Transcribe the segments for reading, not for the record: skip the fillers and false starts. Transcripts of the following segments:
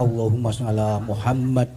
Allahumma sholli ala Muhammad.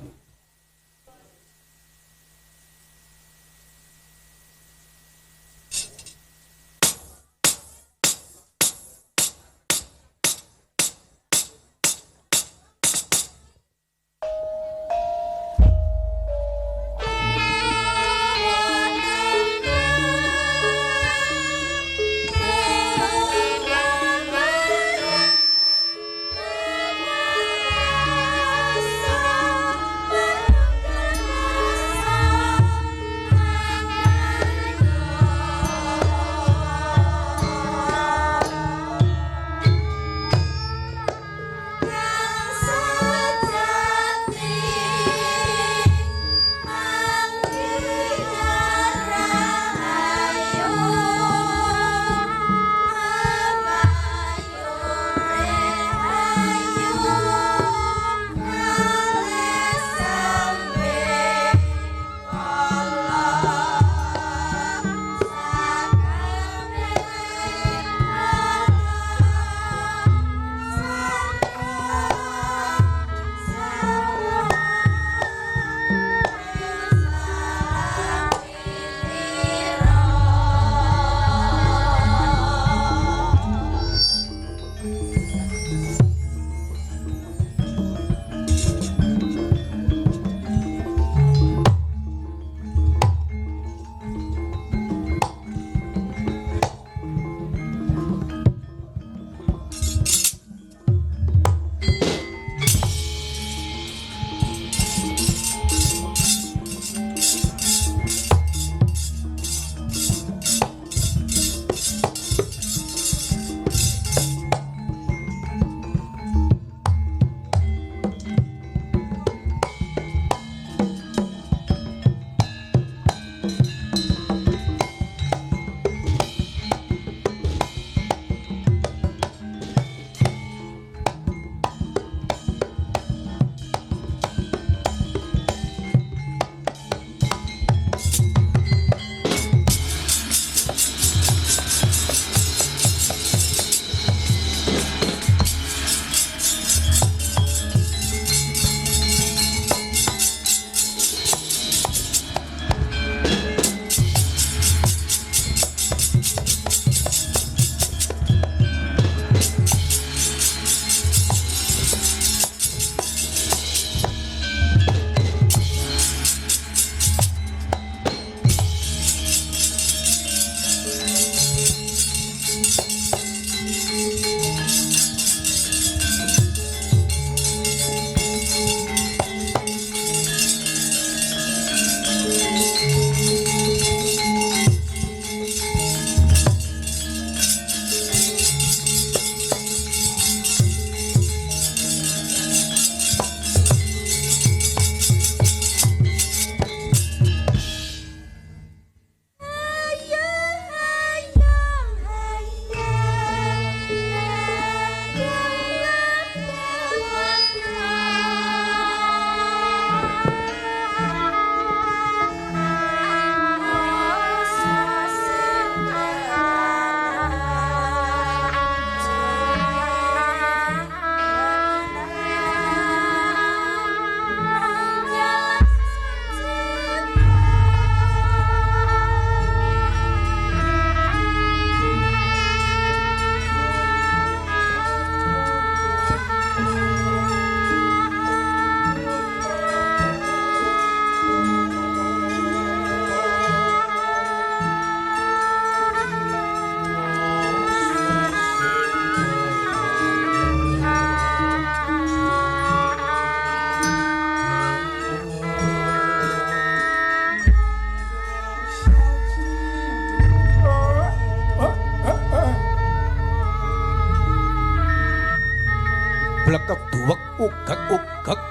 blekek duwek ugek-ugek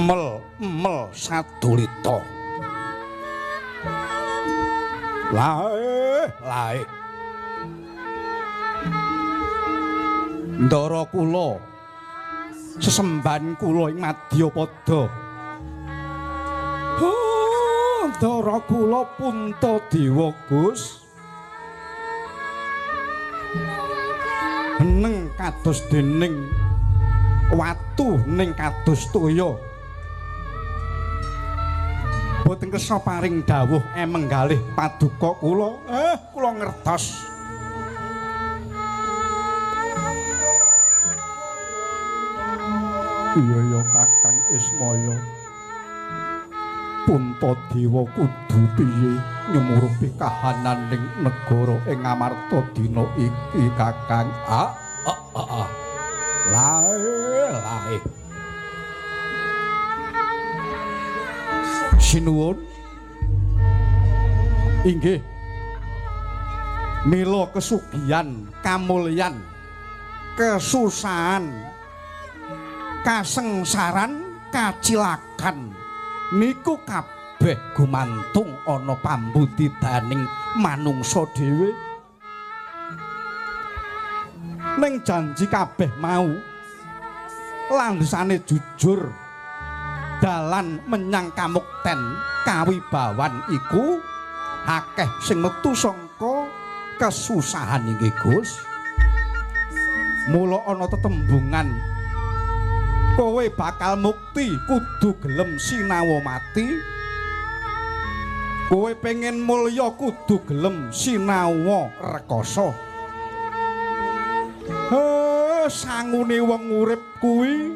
mel sadulita lae ndara kula sesemban kula ing Madyapada ndara kula Puntadewa Gus neng kados dening watu ning kados toya boten kersa paring dawuh emenggalih paduka kula kula ngertos iya ya Kakang Ismaya Puntadewa kudu piye nyumurupi kahanan ning negara ing Amarta dina iki Kakang lae sinuwun inggih mila kesugihan kamulyan kesusahan kasengsaran kacilakan niku kabeh gumantung ana pambudidaning manungsa dhewe ning janji kabeh mau landhesane jujur dalan menyang kamukten kawibawan iku akeh sing metu sangka kesusahan inggih Gus mula ana tetembungan kowe bakal mukti kudu gelem sinawa mati kowe pengen mulya kudu gelem sinawa rekoso sangune wong urip kuwi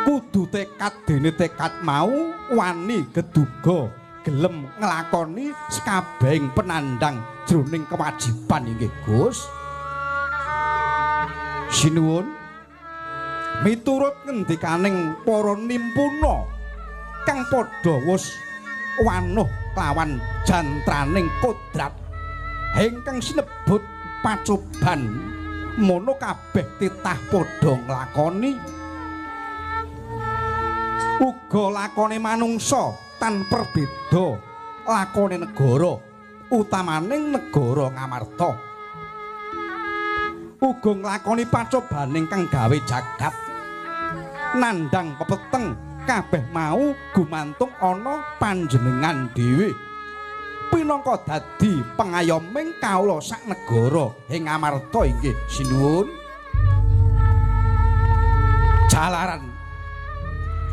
kudu tekad dene tekad mau wani geduga gelem nglakoni sakabehing penandang jroning kewajiban inggih Gus sinuwun miturut ngendikaning para nimpuna kang padha wis wanuh lawan jantraning kodrat ingkang sinebut pacoban mono kabeh titah padha nglakoni uga lakone manungsa tanpa beda lakone negara utamaning negara Ngamarta uga nglakoni pacobaning kang gawe jagat nandang pepeteng kabeh mau gumantung ana panjenengan dhewe pinangka dadi pengayoming kawula sak negara ing Amarta inggih sinuwun jalaran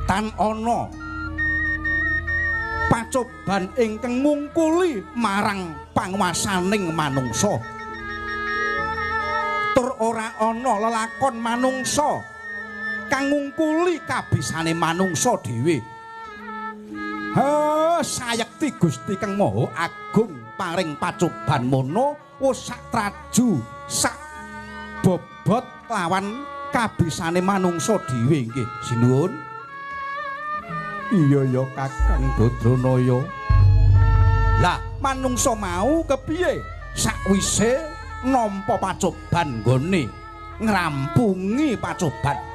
tan ana pacoban ingkang ngungkuli marang panguwasaning manungsa tur ora ana lelakon manungsa kang ngungkuli kabisane manungsa dhewe sayekti Gusti Kang Maha Agung paring pacoban mono wis sak traju sak bobot lawan kabisane manungsa dhewe nggih sinuwun iya ya Kakang Badranaya lah manungsa mau kepiye sakwise nampa pacoban nggone ngrampungi pacoban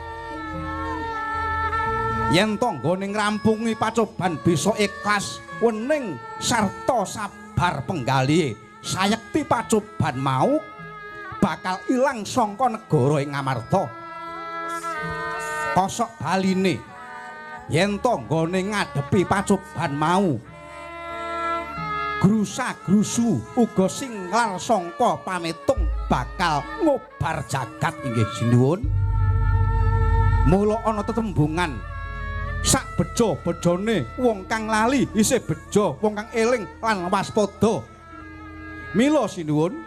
yen to nggone ngrampungi pacoban bisa ikhlas wening sarta sabar penggalihe sayekti pacoban mau bakal ilang saka negara ing Amarta kosok baline yen to nggone ngadepi pacoban mau grusa-grusu uga singlar sangka pametung bakal ngobar jagat inggih sinuwun mula ana tetembungan sak bejo-bejone wong kang lali isih bejo wong kang eling lan waspada mila sinuwun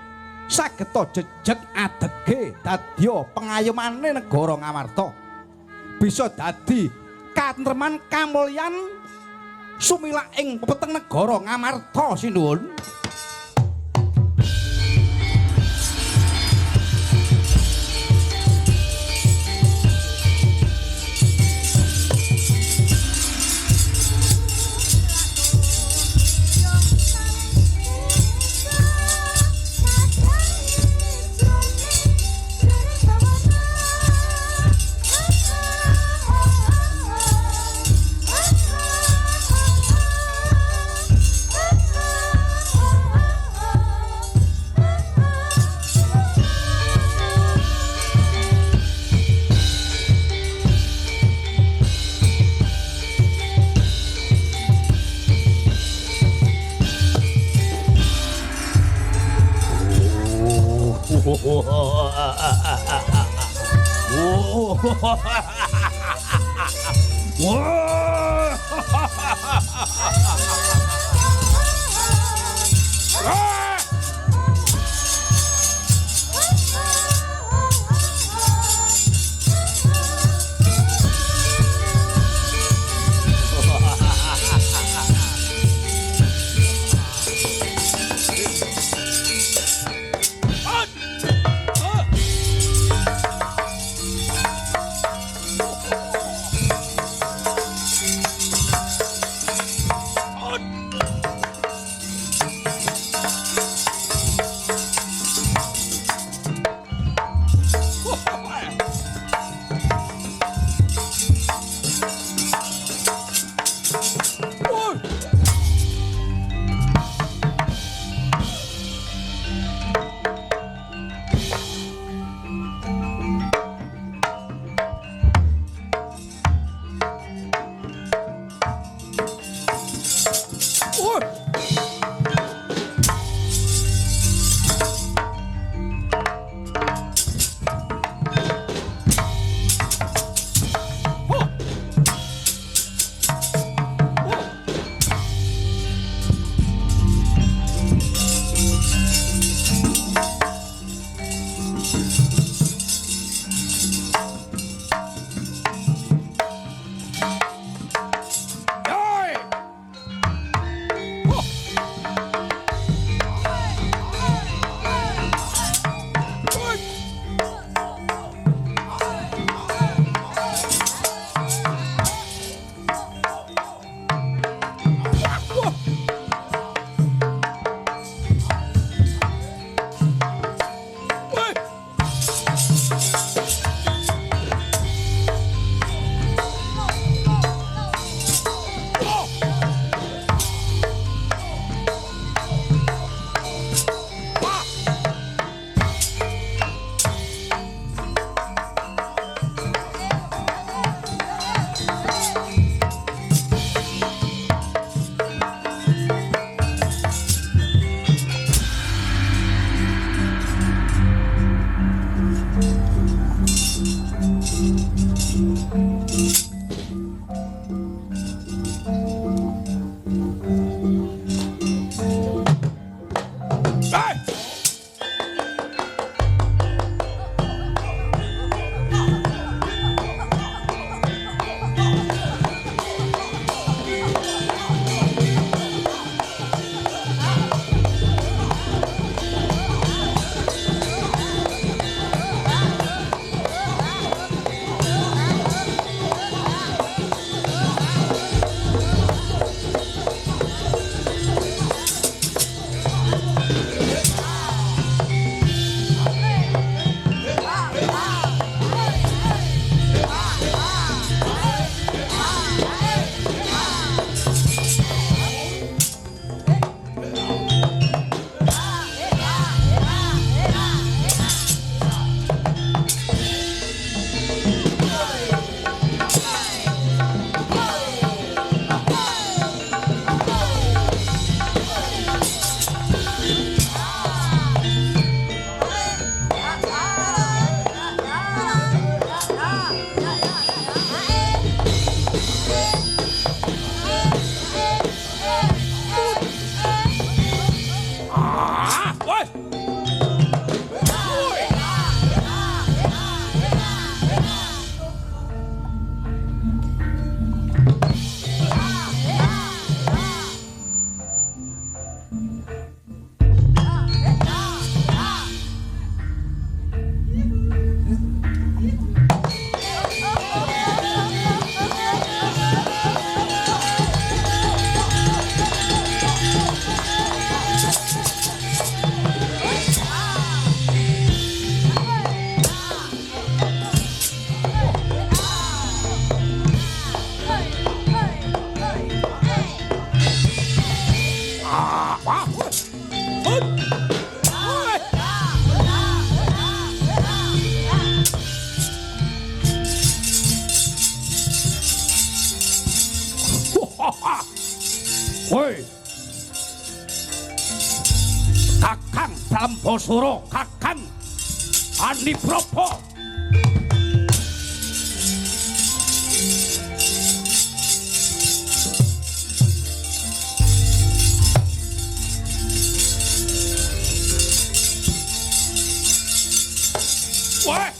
sageta jejeg adege dadya pengayomane negara Ngamarta bisa dadi katentreman kamulyan sumilak ing pepeteng negara Ngamarta sinuwun Woi, Kakang Sambosoro, Kakang Anipropo. Wah.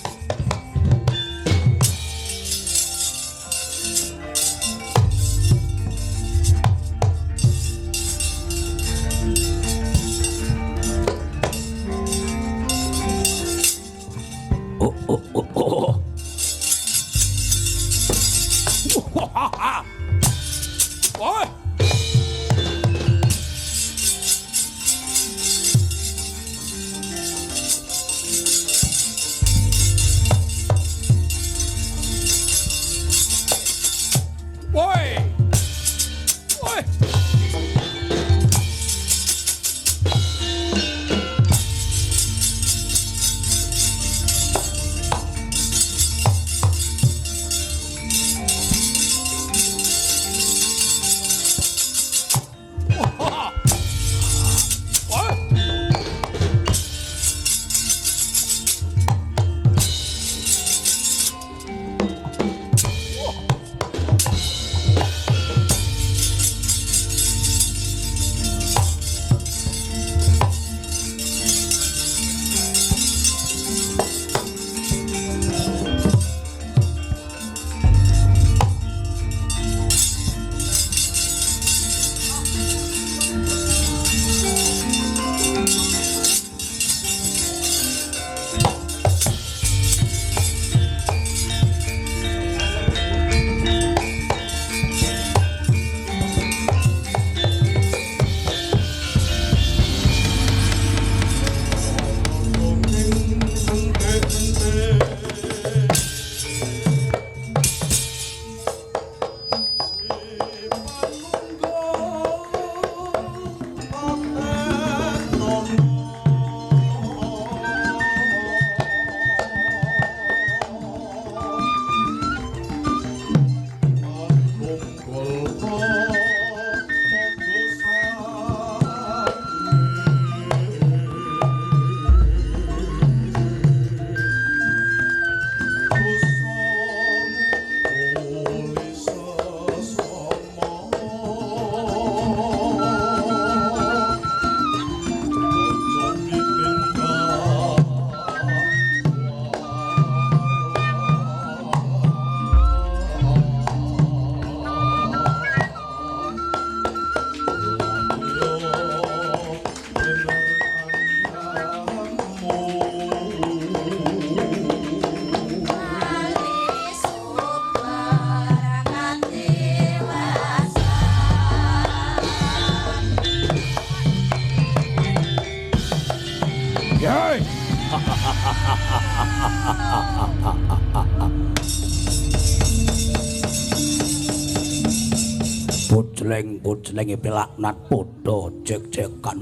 Ôi! Ôi! Ôi! Yai. Bojleng-bojlenge pelaknat padha jek-jekan.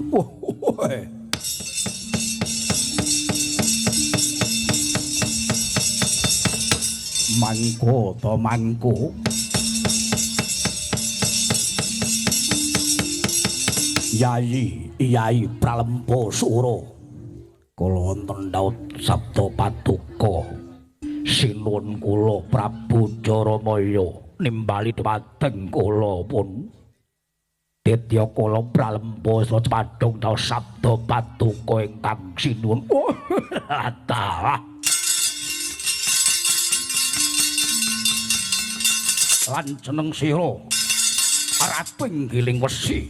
Mangko to mangko. Yai Pralempa Sura. Kula wonten daud sabda paduka. Sinuwun kula Prabu Jaramaya nimbali dhumateng kula pun. Ditya kula Pralempa Sapadhong daud sabda paduka ingkang sinuwun. Talah. Lan jeneng sira Rating Giling Wesi.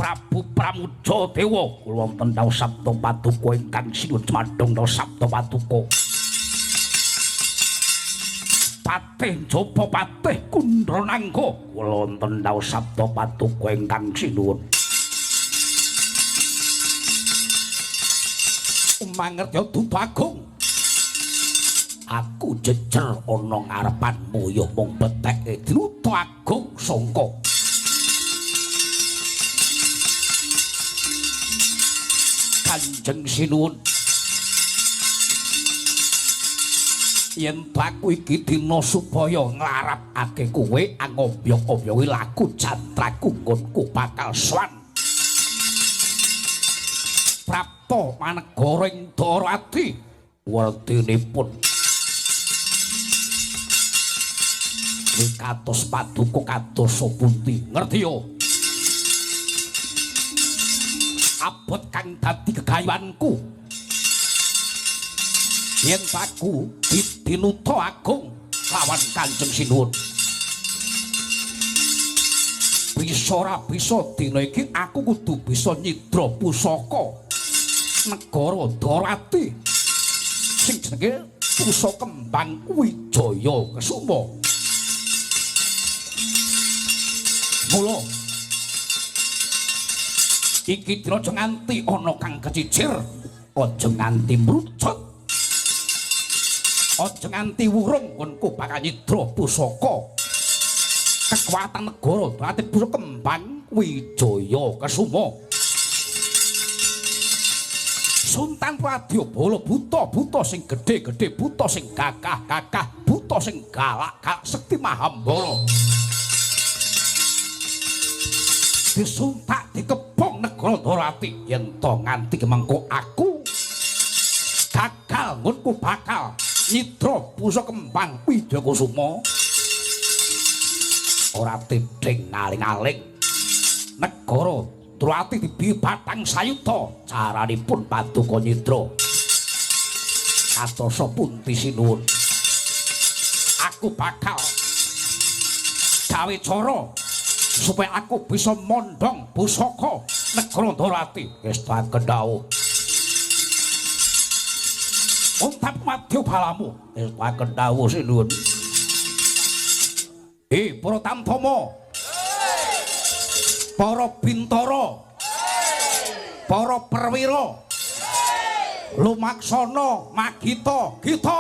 Prabu Pramuja Dewa kula wonten dados sabda paduka ingkang sinuwun Cemadhong dados sabda paduka. Patih Japa Patih Kundranangga kula wonten dados sabda paduka ingkang sinuwun. Mangertya Dupagung. Aku jejer ana ngarepanmu ya mung beteke Druta Agung Sangka. Kanjeng Sinuwun, yen aku iki dina supaya nglarapake kowe angombyong-ombyoki laku jantraku nggonku bakal sowan prapta manegara ing Darawati wertinipun kados paduka kados pundi ngerti yo. Abot kang dadi gegayuhanku yen aku dinuta agung lawan Kanjeng Sinuwun. Bisa ora bisa dina iki aku kudu bisa nyidra pusaka negara Dorati sing jenenge pusaka Kembang Wijaya Kesuma. Mula iki dina aja nganti ana kang kecicir, aja nganti mrucut, aja nganti wurung nggonku bakal nyidra pusaka kekuatan negara Dorati pusaka Kembang Wijaya Kesuma. Sultan Wadyabala buta sing gedhe-gedhe, buta sing gagah-gagah, buta sing galak-galak sekti Mahambala. Disuntak dikepung negara Dorati yen to nganti kemengko aku gagal ngunku bakal nyidra pusaka Kembang Wijaya Kesuma. Ora tiding ngaling-aling negara Dorati dibi batang sayuta caranipun paduka nyidra katosa punti sinuwun. Aku bakal gawe cara supaya aku bisa mondhong pusaka negara Dorati. Estaken dawuh untap Wadyabalamu. Estaken dawuh sinuwun. Para Tamtama, para Bintara, para Perwira, lumaksana magita kita.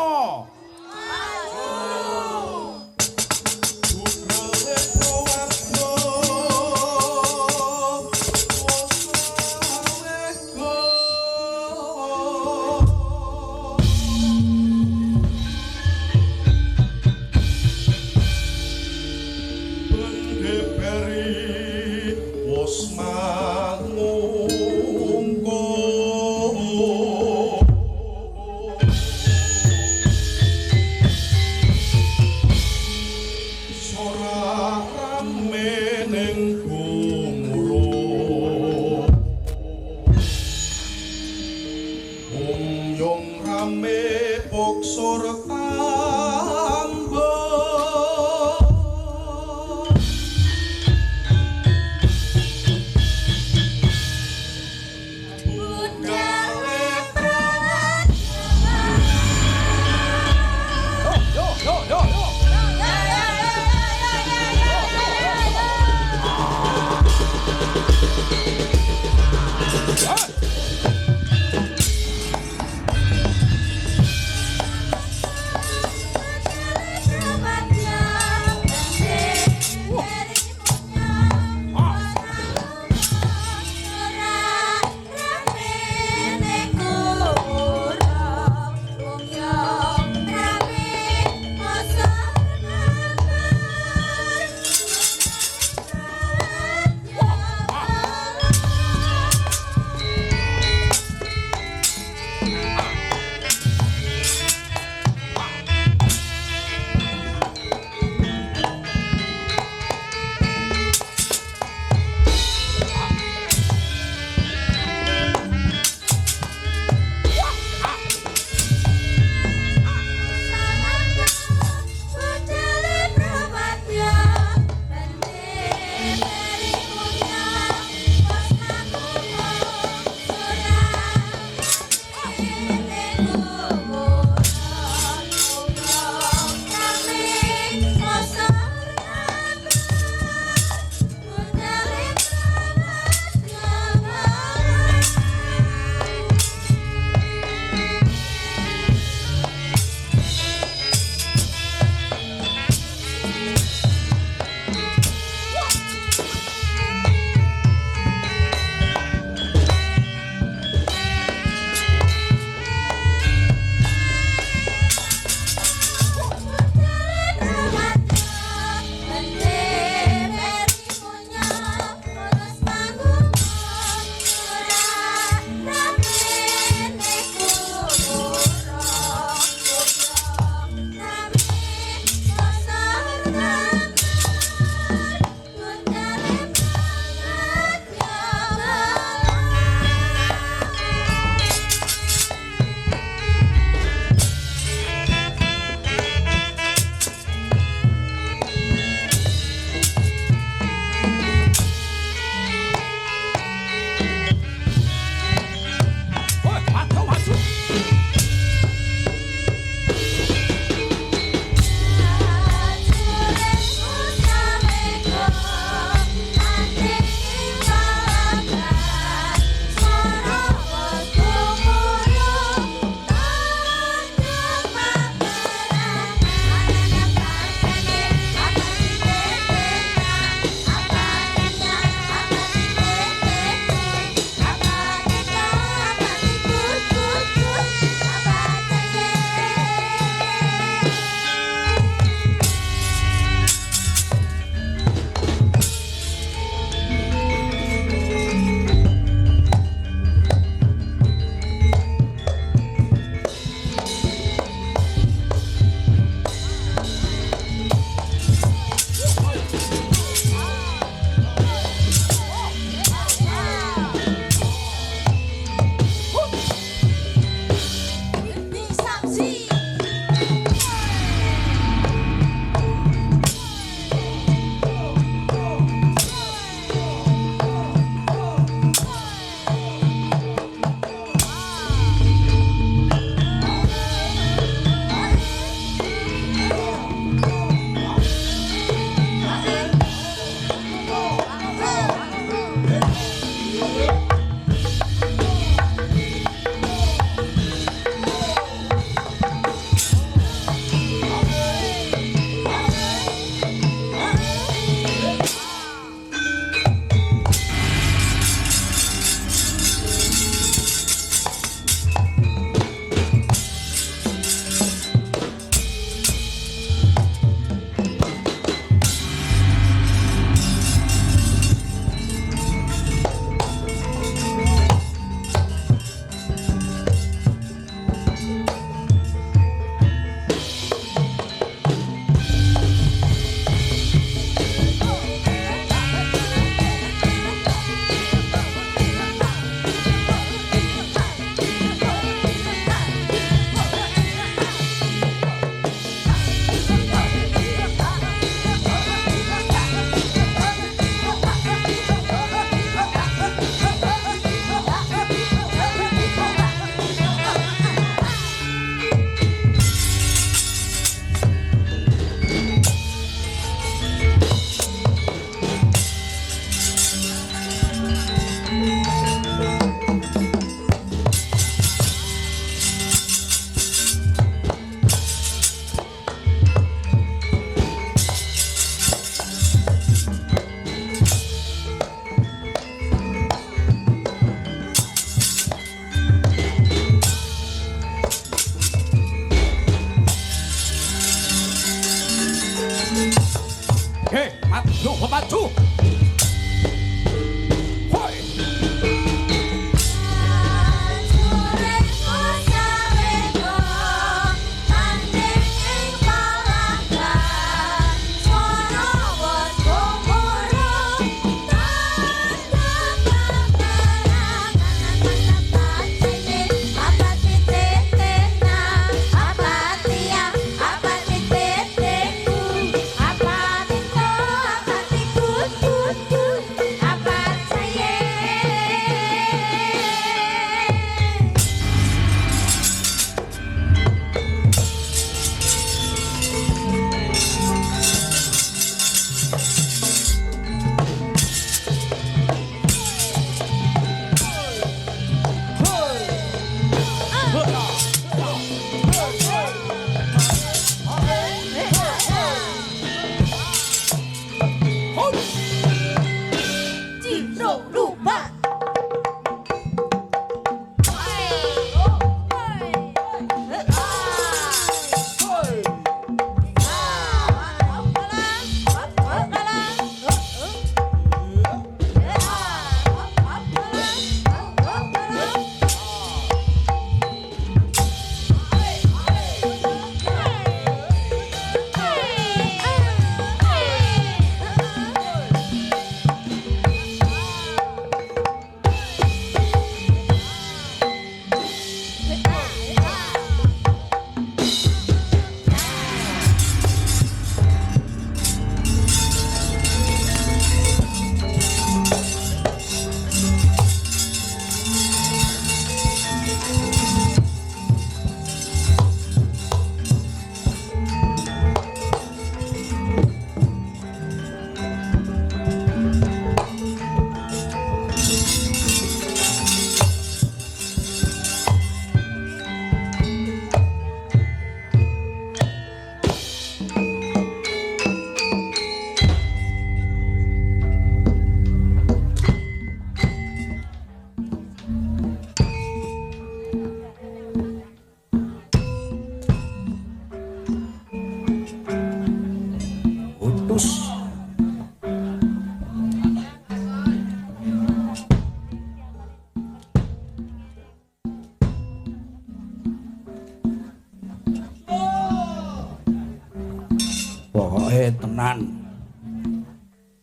tenan.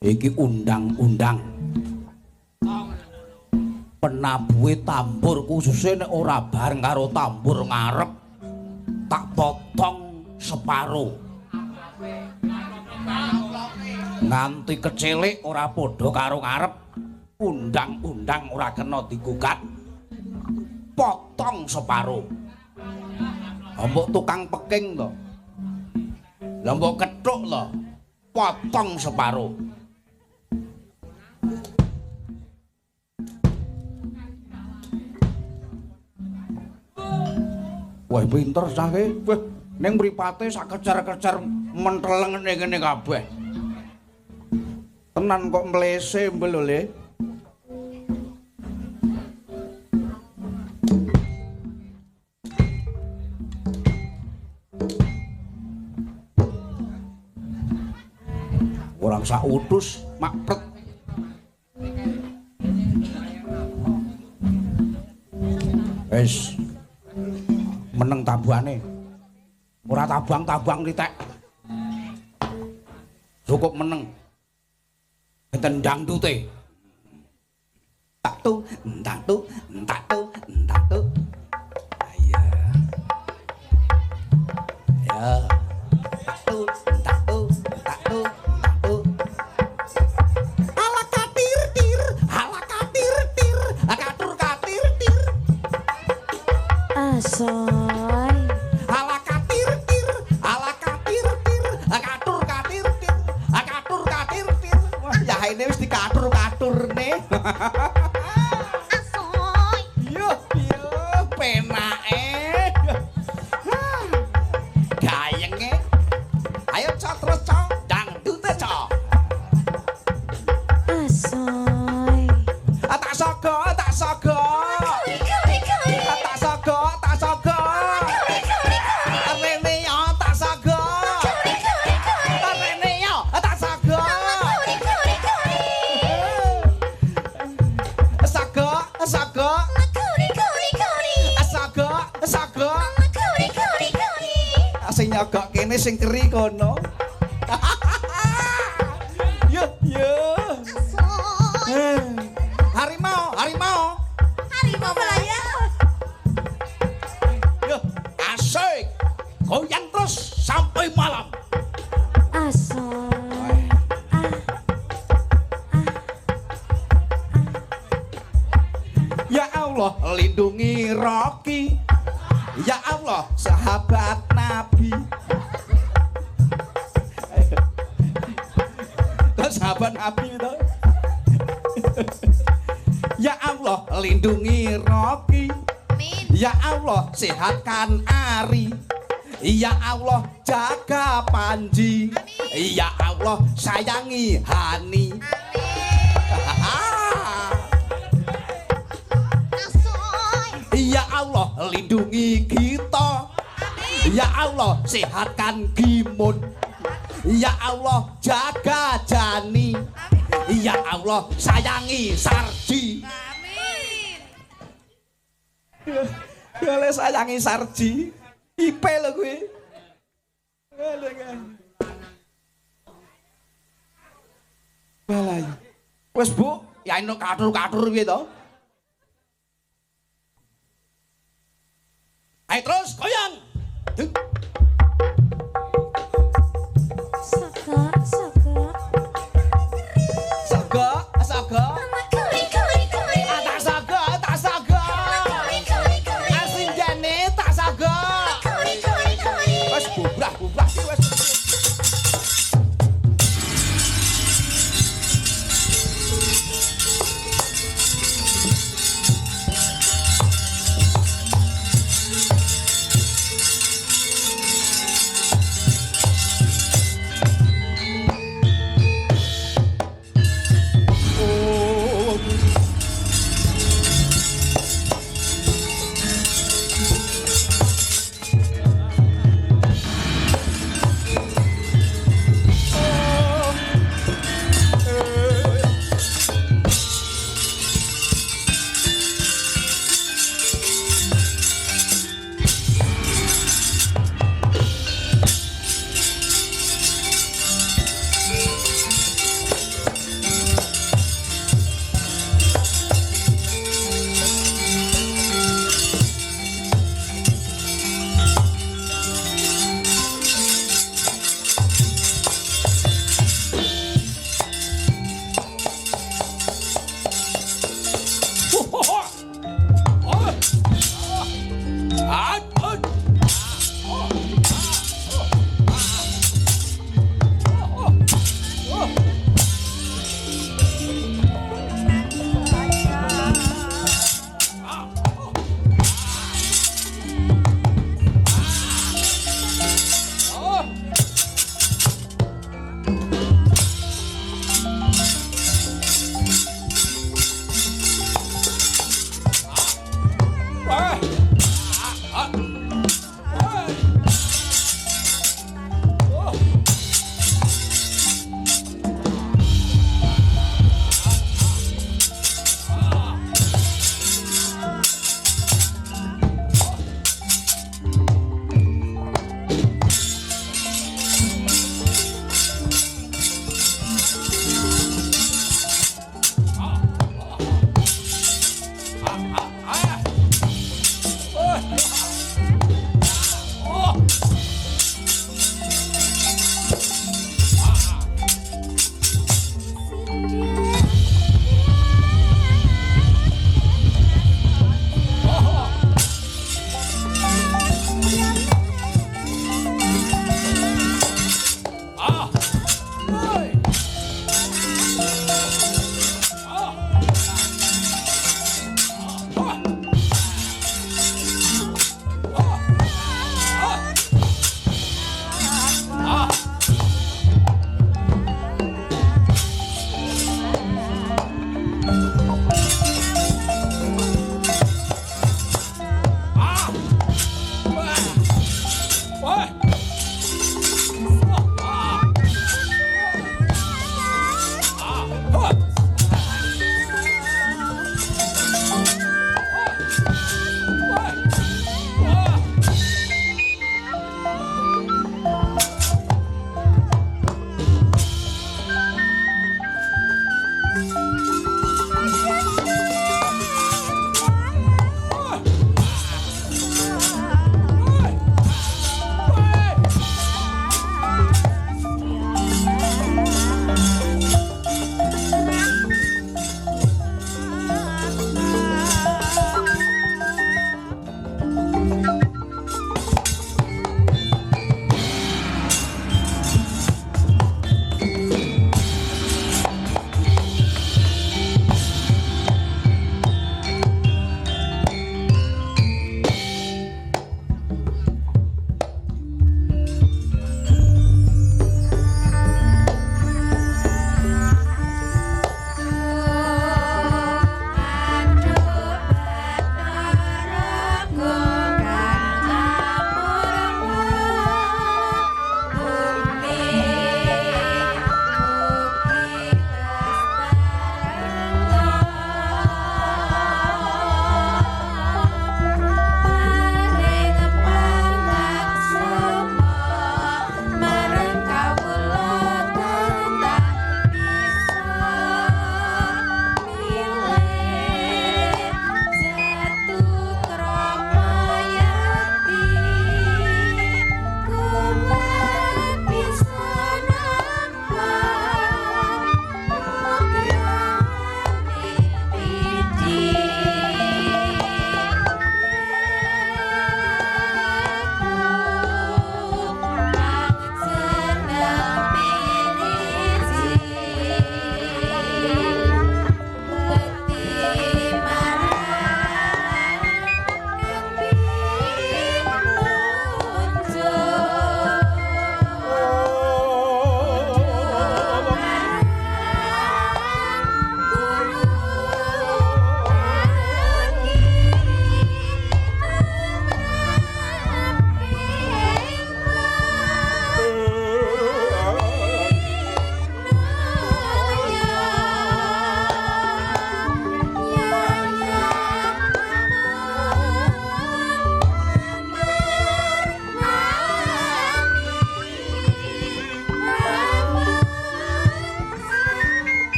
Iki undang-undang. Penabuhe tambur khususnya nek ora bareng karo tambur ngarep tak potong separo. Nganti kecilik ora padha karo ngarep. Undang-undang ora kena digugat. Potong separo. Mbok tukang peking to. Lah mbok kethuk to. Potong separo. Wah, pinter sahe. Wah, ning mripate sak kecer-kecer menteleng ngene kene kabeh. Tenan kok mlese mbel lho, Le. Orang sak utus makpret. Wis meneng tabuhane. Ora tabang-tabang titik. Cukup meneng. Enten dangdute. Tak tu, tak tu, tak tu, tak tu. Ayo. Ya. Tak tu, tak tu, tak tu, tak tu. Ala katir tir, ala katir tir, akatur katir tir. Asoy. Ala katir tir, ala katir tir, akatur katir tir, akatur katir tir. Wah, ya ini wis dikatur-katurne. Asoy. Yo, yo, penake. Gayenge. Ayo cok terus cok, dangdute cok. Asoy. Tak sogo, tak sogo. Tak sogo, tak sogo. Rene yo tak sogo. Rene yo tak sogo. Sogo, sogo. Sogo, sogo. Sing nyogok kene sing keri kono. Yo, yo. Harimau, harimau. Harimau Malaya. Yo, asik. Goyang terus sampai malam. Asoy. Ya Allah, lindungi Rocky. Ya Allah, sahabat Nabi. Kok sahabat Nabi itu? Ya Allah, lindungi Rocky. Amin. Ya Allah, sehatkan Ari. Ya Allah, jaga Panji. Ya Allah, sayangi Hani. Asoy. Ya Allah, lindungi kita. Ya Allah, sehatkan Gimun. Ya Allah, jaga Jani. Ya Allah, sayangi Sarji. Amin. Ya Allah, sayangi Sarji. IP lho kuwi. Balai. Wes Bu, ya eno katur-katur piye to? Ayo terus goyang. Sogo, sogo. Sogo, sogo. Tak sogo, tak sogo. Asin jane tak sogo. Wes bubrah ki wes.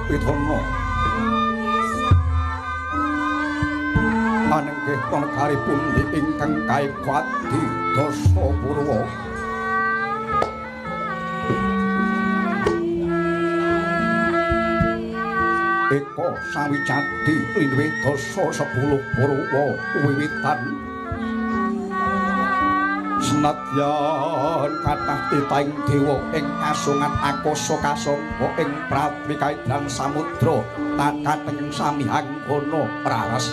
Widana anenggih negari pundi ingkang kaibati Dasapurwa Eko sawijati linwe dosa 10 Purwa wiwitan senadyan kathah titahing dewa ing kasungan akasa kasangga ing pratwi kaidang samudra takateng sami angkana raras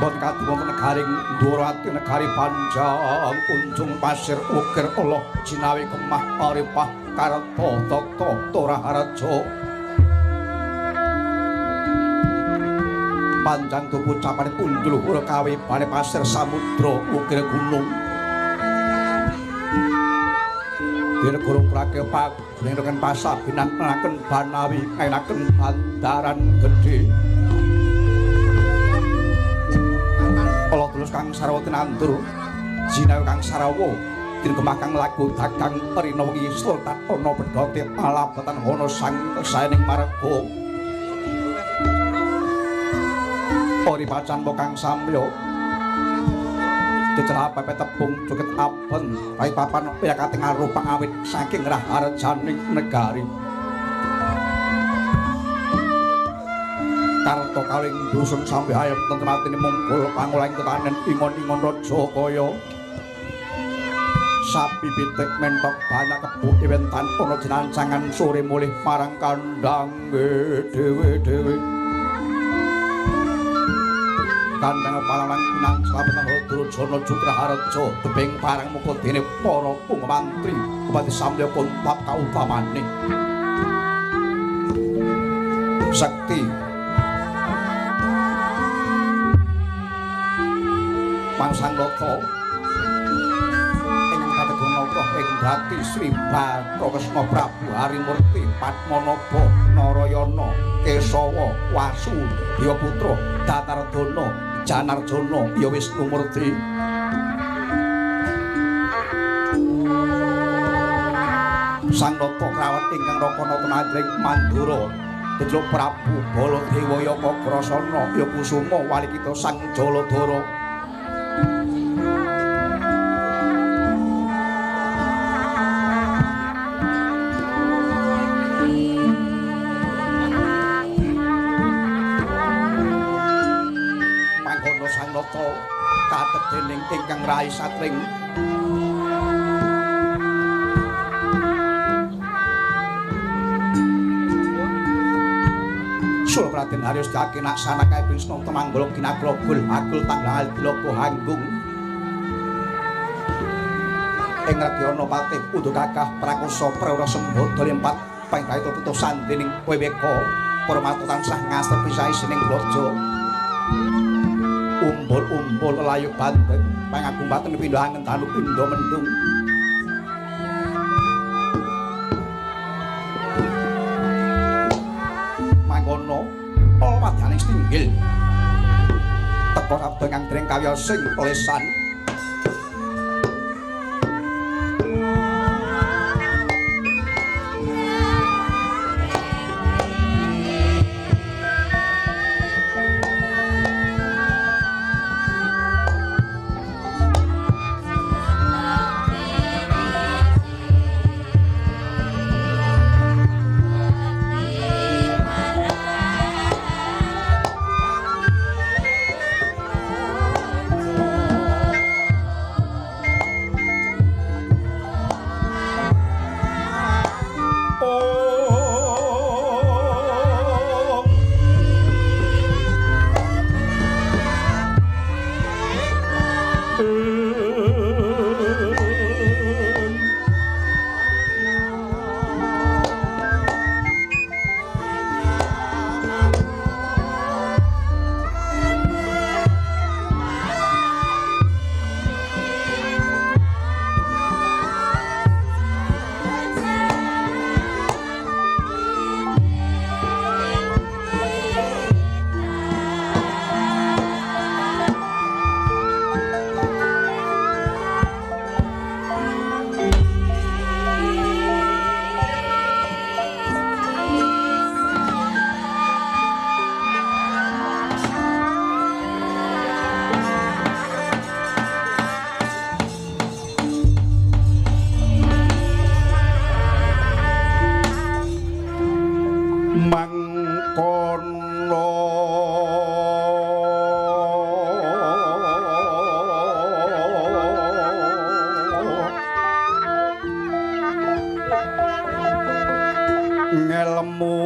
Bangkat wonten negaring Ndorati negari Panjang kunjung pasir ukir Allah jinawi kemah paripah karta tata Toraharja Panjang tuku capane pundhul ura kawi bane pasir samudra ukir gunung Dene guru prake pak nengken pasabinan menaken banawi kainaken bandaran gedhe Kala tulus kang sarwa tinandur jinawi kang sarawa dirkemah kang lagu dagang rinawi sultan ana bedhote alabatan ana sang saening marga ori pacan kang samya cecera pepe tepung joget aben pai papan piyakating arupa awit saking raharjaning negari Karto kaling dusun sampai hayam tentematini mungkul pangulaing tetanen ingon-ingon raja kaya sapi pitik mentok banyak kebu iwentan ana jenancangan sore mulih marang kandang dhewe-dhewe kandang palalang pinang slametan Durjana Jutraharja tebing parang muka dene para pungmantri Bupati Samya Kuntap kautamane Sakti Pangsang Loko ingkang kategung nata ing Brati Sri Bathara Prabu Harimurti Padmanaba Narayana Kesawa Wasu Dewaputra Datardana Janarjana ya Wisnumurti Sang Nata krawat ingkang rakana tenadring Mandura Dejeluk Prabu Baladewaya Kagrasana ya Kusuma Walikita Sang Jaladara katep dening ingkang Rai Satring Sul Praden Haryos Dakinak sanakae Bisnu Temanggala kinaglogul agul tanggal diloko hanggung ing Radyana Patih Udu Kakah Prakosa Prawira Sembada lempat pangkaito putusan dening WWK Parmata tansah ngaster pisahi sining blaja umbul-umbul layu bantet pangagumpaten pindho angen tanu pindho mendung mangkono pamadyaning stinggil teka sabda ngandring kawya sing lesan ngelmu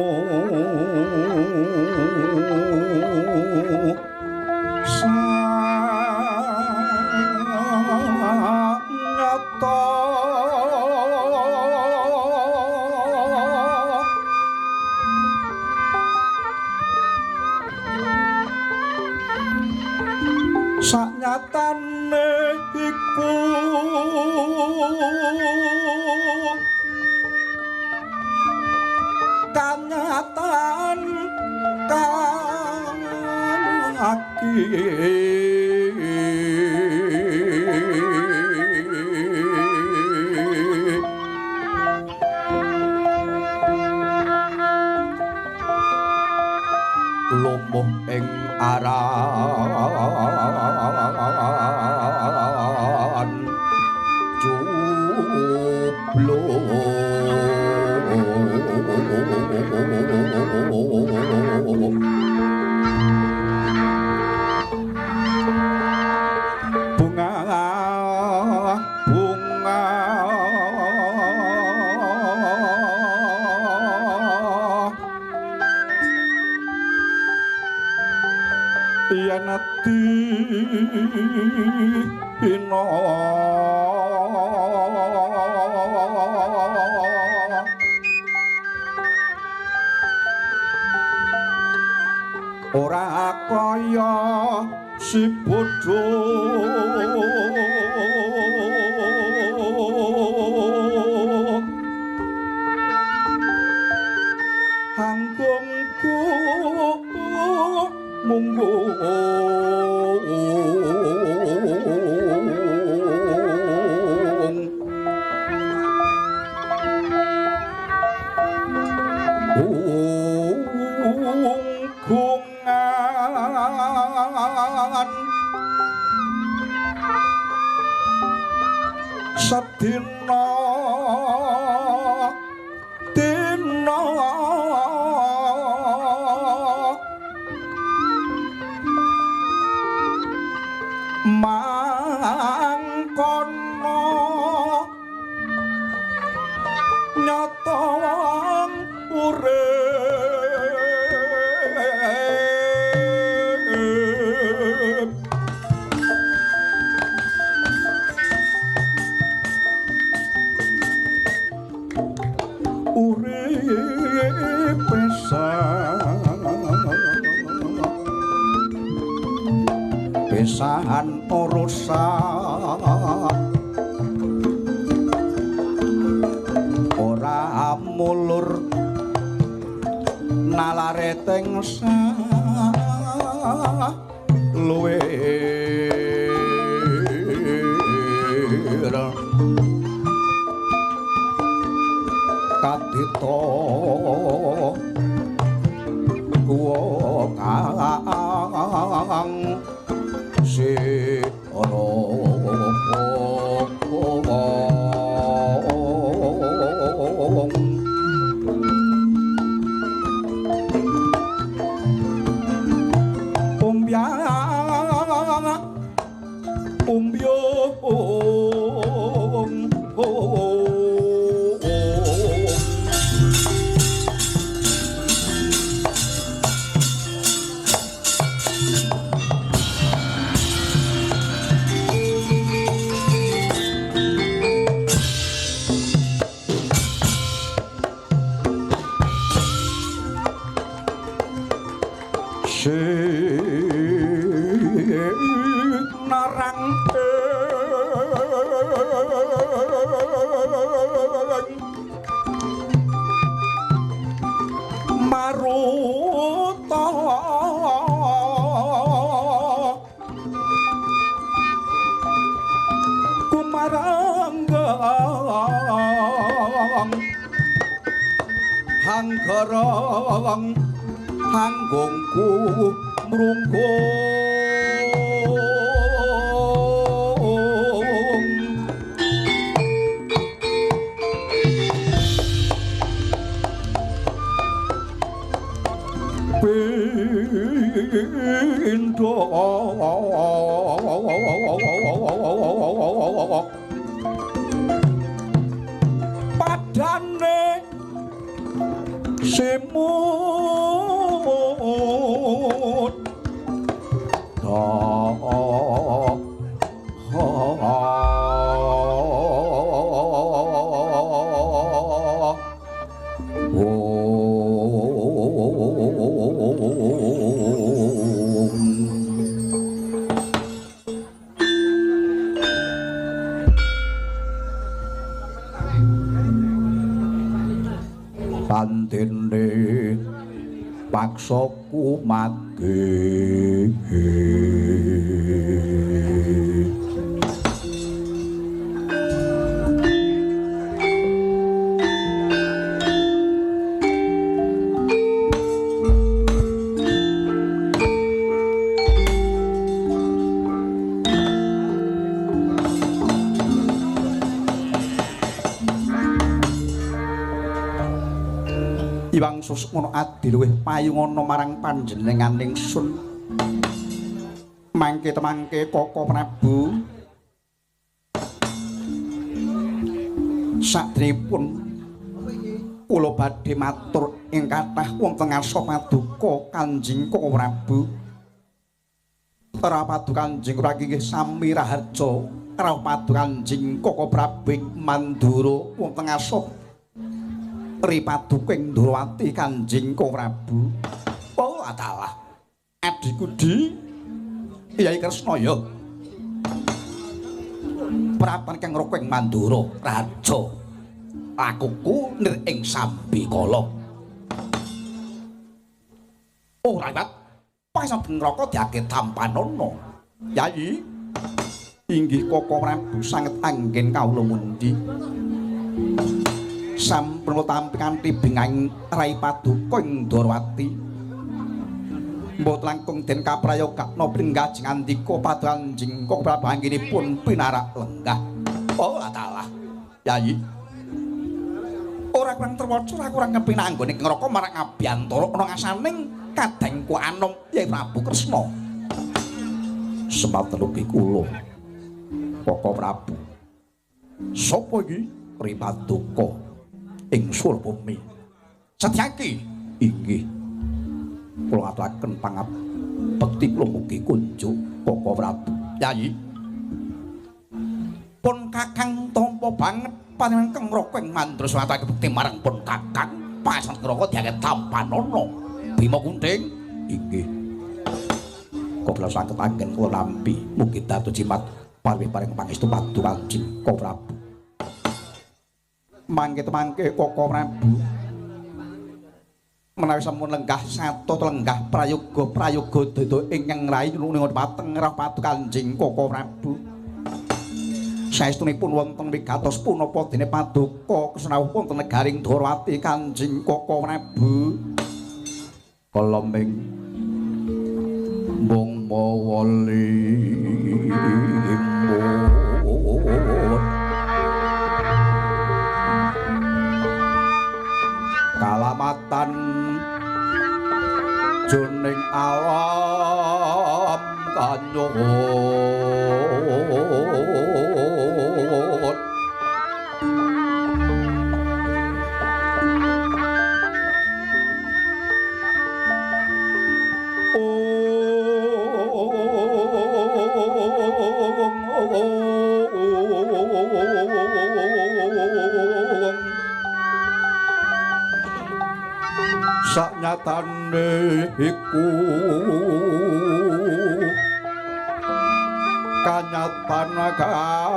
sanyata sanyatane iku kanyatan kang lumuh ing aran jublo bunga bunga yanati ino ora kaya si bodho hanggungku mungkungan sedina dina mangkono nyata urip urip pesahan urusan ora mulur nalare tengsa luwe kadito kuwo kang sira narang maruta kumaranggang hanggarang hanggungku mrunggung pindho padane semut Pandene paksaku mage Iwang Susmono adi luwih payungana marang panjenengan ingsun mangke temangke Koko Prabu sadrepun kula badhe matur ing kathah wonten ngarsa paduka Kanjeng Koko Prabu Rapaduka Kanjeng Rakinggih sami raharja Rapaduka Kanjeng Koko Prabu Mandura wonten ngarsa Ripaduka ing Ndrawati Kanjeng Koko Prabu. Oh adalah adiku Di Kyai Kresnaya. Prapan kang raka ing Mandura raja. Lakuku nir ing Sambikala. Oh Rawat, pasaben ngraka diake tampanana. Yai inggih Koko Prabu sanget anggen kawula mundi. Sampun tampi kanthi bingahing Rai Paduka ing Ndrawati. Mboten langkung den kaprayogakna pringgajeng andika Kanjeng Koko Prabu anggenipun pinarak lenggah. Oh adalah Yai. Ora kurang terwaca ora kurang kepinak anggone ngraka marang Abiyantara ana ngasaning kadangku anom Kyai Prabu Kresna. Sepaten ugi kula Koko Prabu. Sapa iki Ripaduka ing Surabumi? Satyaki inggih kula aturaken pangabekti kula mugi kunjuk Koko Prabu. Yai pun Kakang tampa banget panjenengan kang ngraka ing Mandra aturaken bekti marang pun Kakang pasan ngraka diake tampanana Bima Kunting inggih kula saged anggen kula nampi mugi datu jimat paring pangestu Paduka Kanjeng Koko Prabu. Mangke Koko Prabu menawi sampun lenggah sato lenggah prayoga dodo ingkang rai nuwun pateng rah Paduka Kanjeng Koko Prabu. Saestunipun wonten wigatos punapa dene Paduka kesenawuh wonten negaring Ndrawati Kanjeng Koko Prabu. Kala ming mung mawali kalamatan juning alam kanyut saknyatane iku kanyatan kaki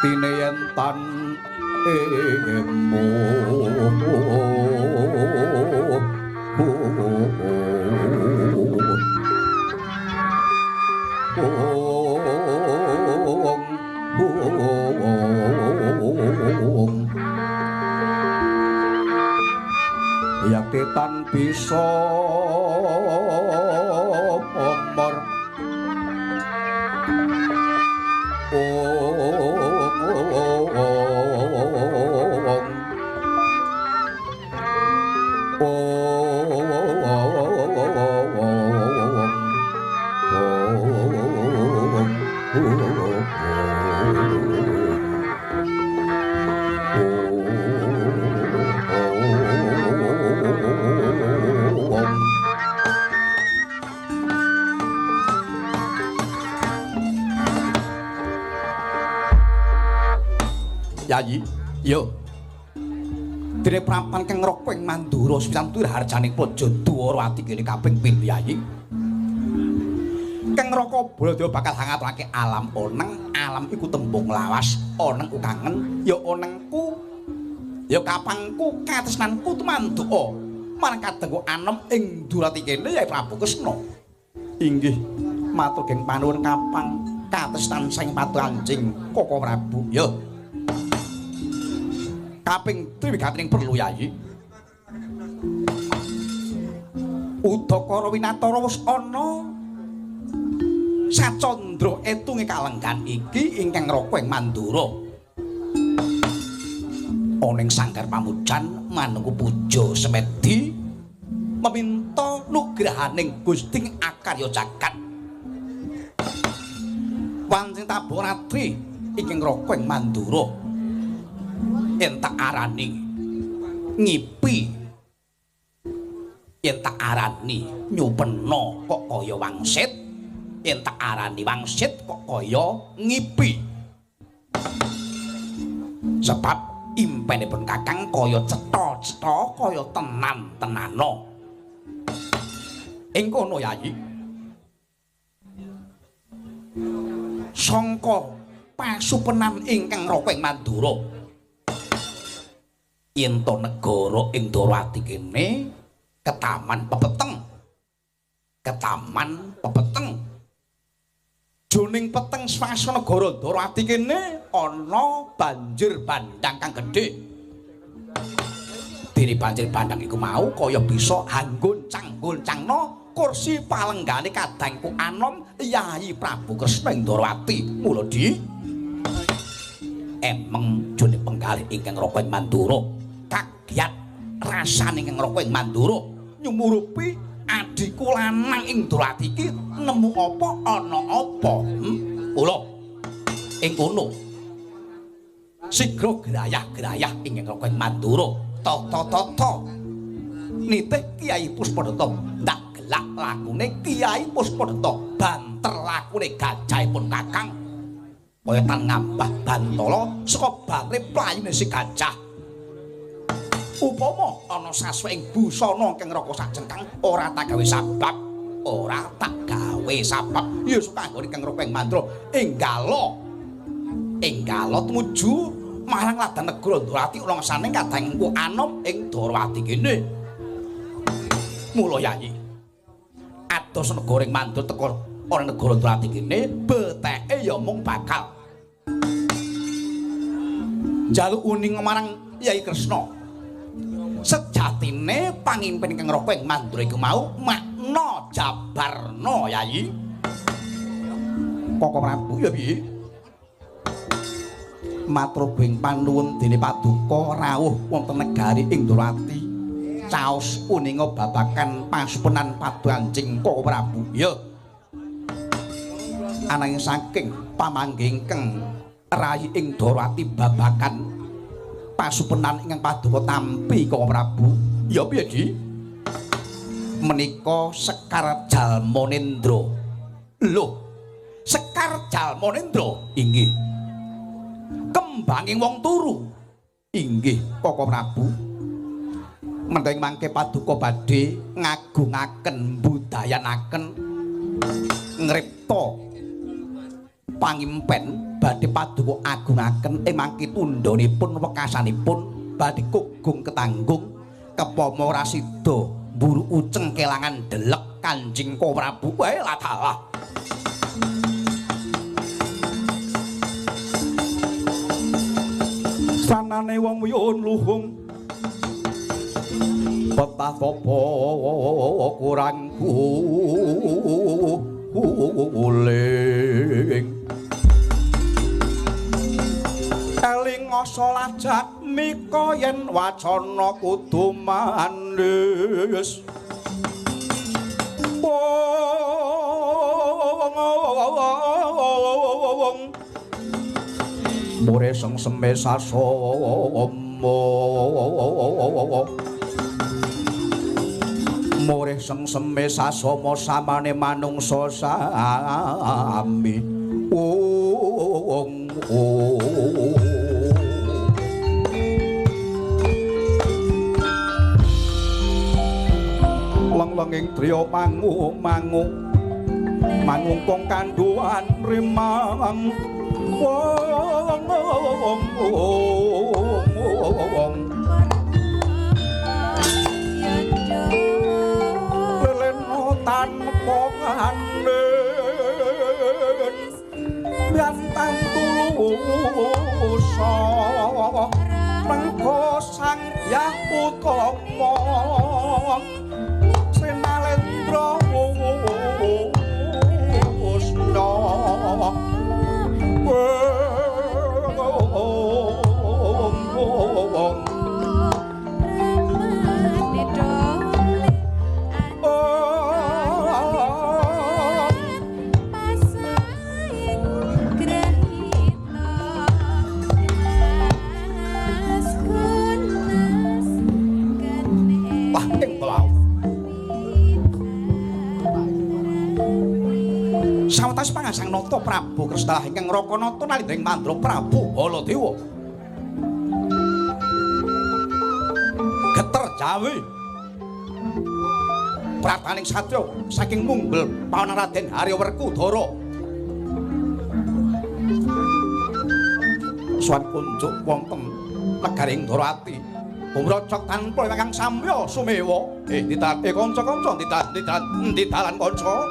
tineyentan emu yakti tan bisa Yayi. Yo. Dene prapan kang ngroko ing Mandura pisantur harjaning praja Dwarawati kene kaping pindho Yayi. Kang ngroko Baladewa bakal hangaturake alam oneng, alam iku tembung lawas, oneng ku kangen, ya onengku, ya kapangku, katresnanku tumanduka. Marang kadengku anem ing Durati kene ya Prabu Kresna. Inggih, matur geng panuwun kapang katresnan sing patuanjing Koko Prabu. Ya. Kaping triwigatining perlu Yayi. Udakara Winatara wis ana. Sacandra etunge kalenggan iki ingkang ngroko ing Mandura. Ana ing sanggar pamujan manungku puja semedi meminta nugrahaning Gusting akarya jagat. Wanjing Taboratri ingkang ngroko ing Mandura. Yen tak arani ngipi, yen tak arani nyupena kok kaya wangsit, yen tak arani wangsit kok kaya ngipi. Sebab impenipun Kakang kaya cetha-cetha kaya tenan-tenana. Ing kono Yayi. Sangka pasupenan ingkang ngroko ing Mandura. Yen to negara ing Dwarawati kene ketaman pepeteng. Ketaman pepeteng. Joning peteng swasana negara Dwarawati kene ana banjir bandhang kang gedhe. Dene banjir bandhang iku mau kaya bisa anggon-cangna kursi palenggane kadangku anom Yayi Prabu Kresna ing Dwarawati. Mula di emeng jone penggalih ingkang ngroko ing Mandura. Kagiat rasane ingkang ngroko ing Mandura nyumurupi adiku lanang ing Dwarawati iki nemu apa ana apa. Mula ing kono sigra grayah-grayah ingkang ngroko ing Mandura tata-tata nitih Kyai Puspadata ndak gelak lakune Kyai Puspadata banter lakune gajahipun Kakang kaya tan ngambah bantala saka bangre playune si gajah. Upama ana sasuwing busana kang ngroko sajengkang ora tak gawe sabab, ora tak gawe sabab ya sukanggone kang ngroko ing Mandura enggalo tumuju marang ladan negara Dwarawati ana ngesane kadangku anom ing Dwarawati kene. Mula Yayi ados negara ing Mandura teka ana negara Dwarawati kene beteke ya mung bakal njaluk uning marang Yayi Kresna. Sejatine pangimpen kang ngroko ing Mandura iku mau makna jabarna Yayi. Koko Prabu ya piye? Matur bing panuwun dene paduka rawuh wonten negari ing Dwarawati. Caos uninga babakan pasupenan paduanjing Koko Prabu. Ya. Ananging saking pamanggengkeng rayi ing Dwarawati babakan pasupenan ingkang paduka tampi Koko Prabu. Ya piye Ki? Menika Sekar Jalmanendra. Lho, Sekar Jalmanendra inggih. Kembanging wong turu. Inggih Koko Prabu. Mending mangke paduka badhe ngagungaken budayanaken ngripta pangimpen badhe paduka agungaken mangke tundhanipun wekasanipun badhe kugung ketanggung kepama ora sida mburu uceng kelangan delek Kanjeng Koko Prabu wae ladalah. Sanane wong wiyun luhung petah sapa kurang kuling eling asa lajak mika yen wacana kudu manis More sang semesa somo More sang semesa somo samane manungsa sami lenging driya mangu kong kanduan rimang wong leleno tanpa ngandhen biantang tulusa mengko sang Hyang Utama Srinalendra Wusna Sawetawis pangasang nata Prabu Kresna ingkang Rakanata nalindring Mandra Prabu Baladewa. Geter Jawi. Prataning satya saking munggel pawana Raden Harya Werkudara. Suwan kunjuk wonten negaring Ndarawati. Umrajak tanpa ingkang samya sumewa. Kanca-kanca didalan kanca.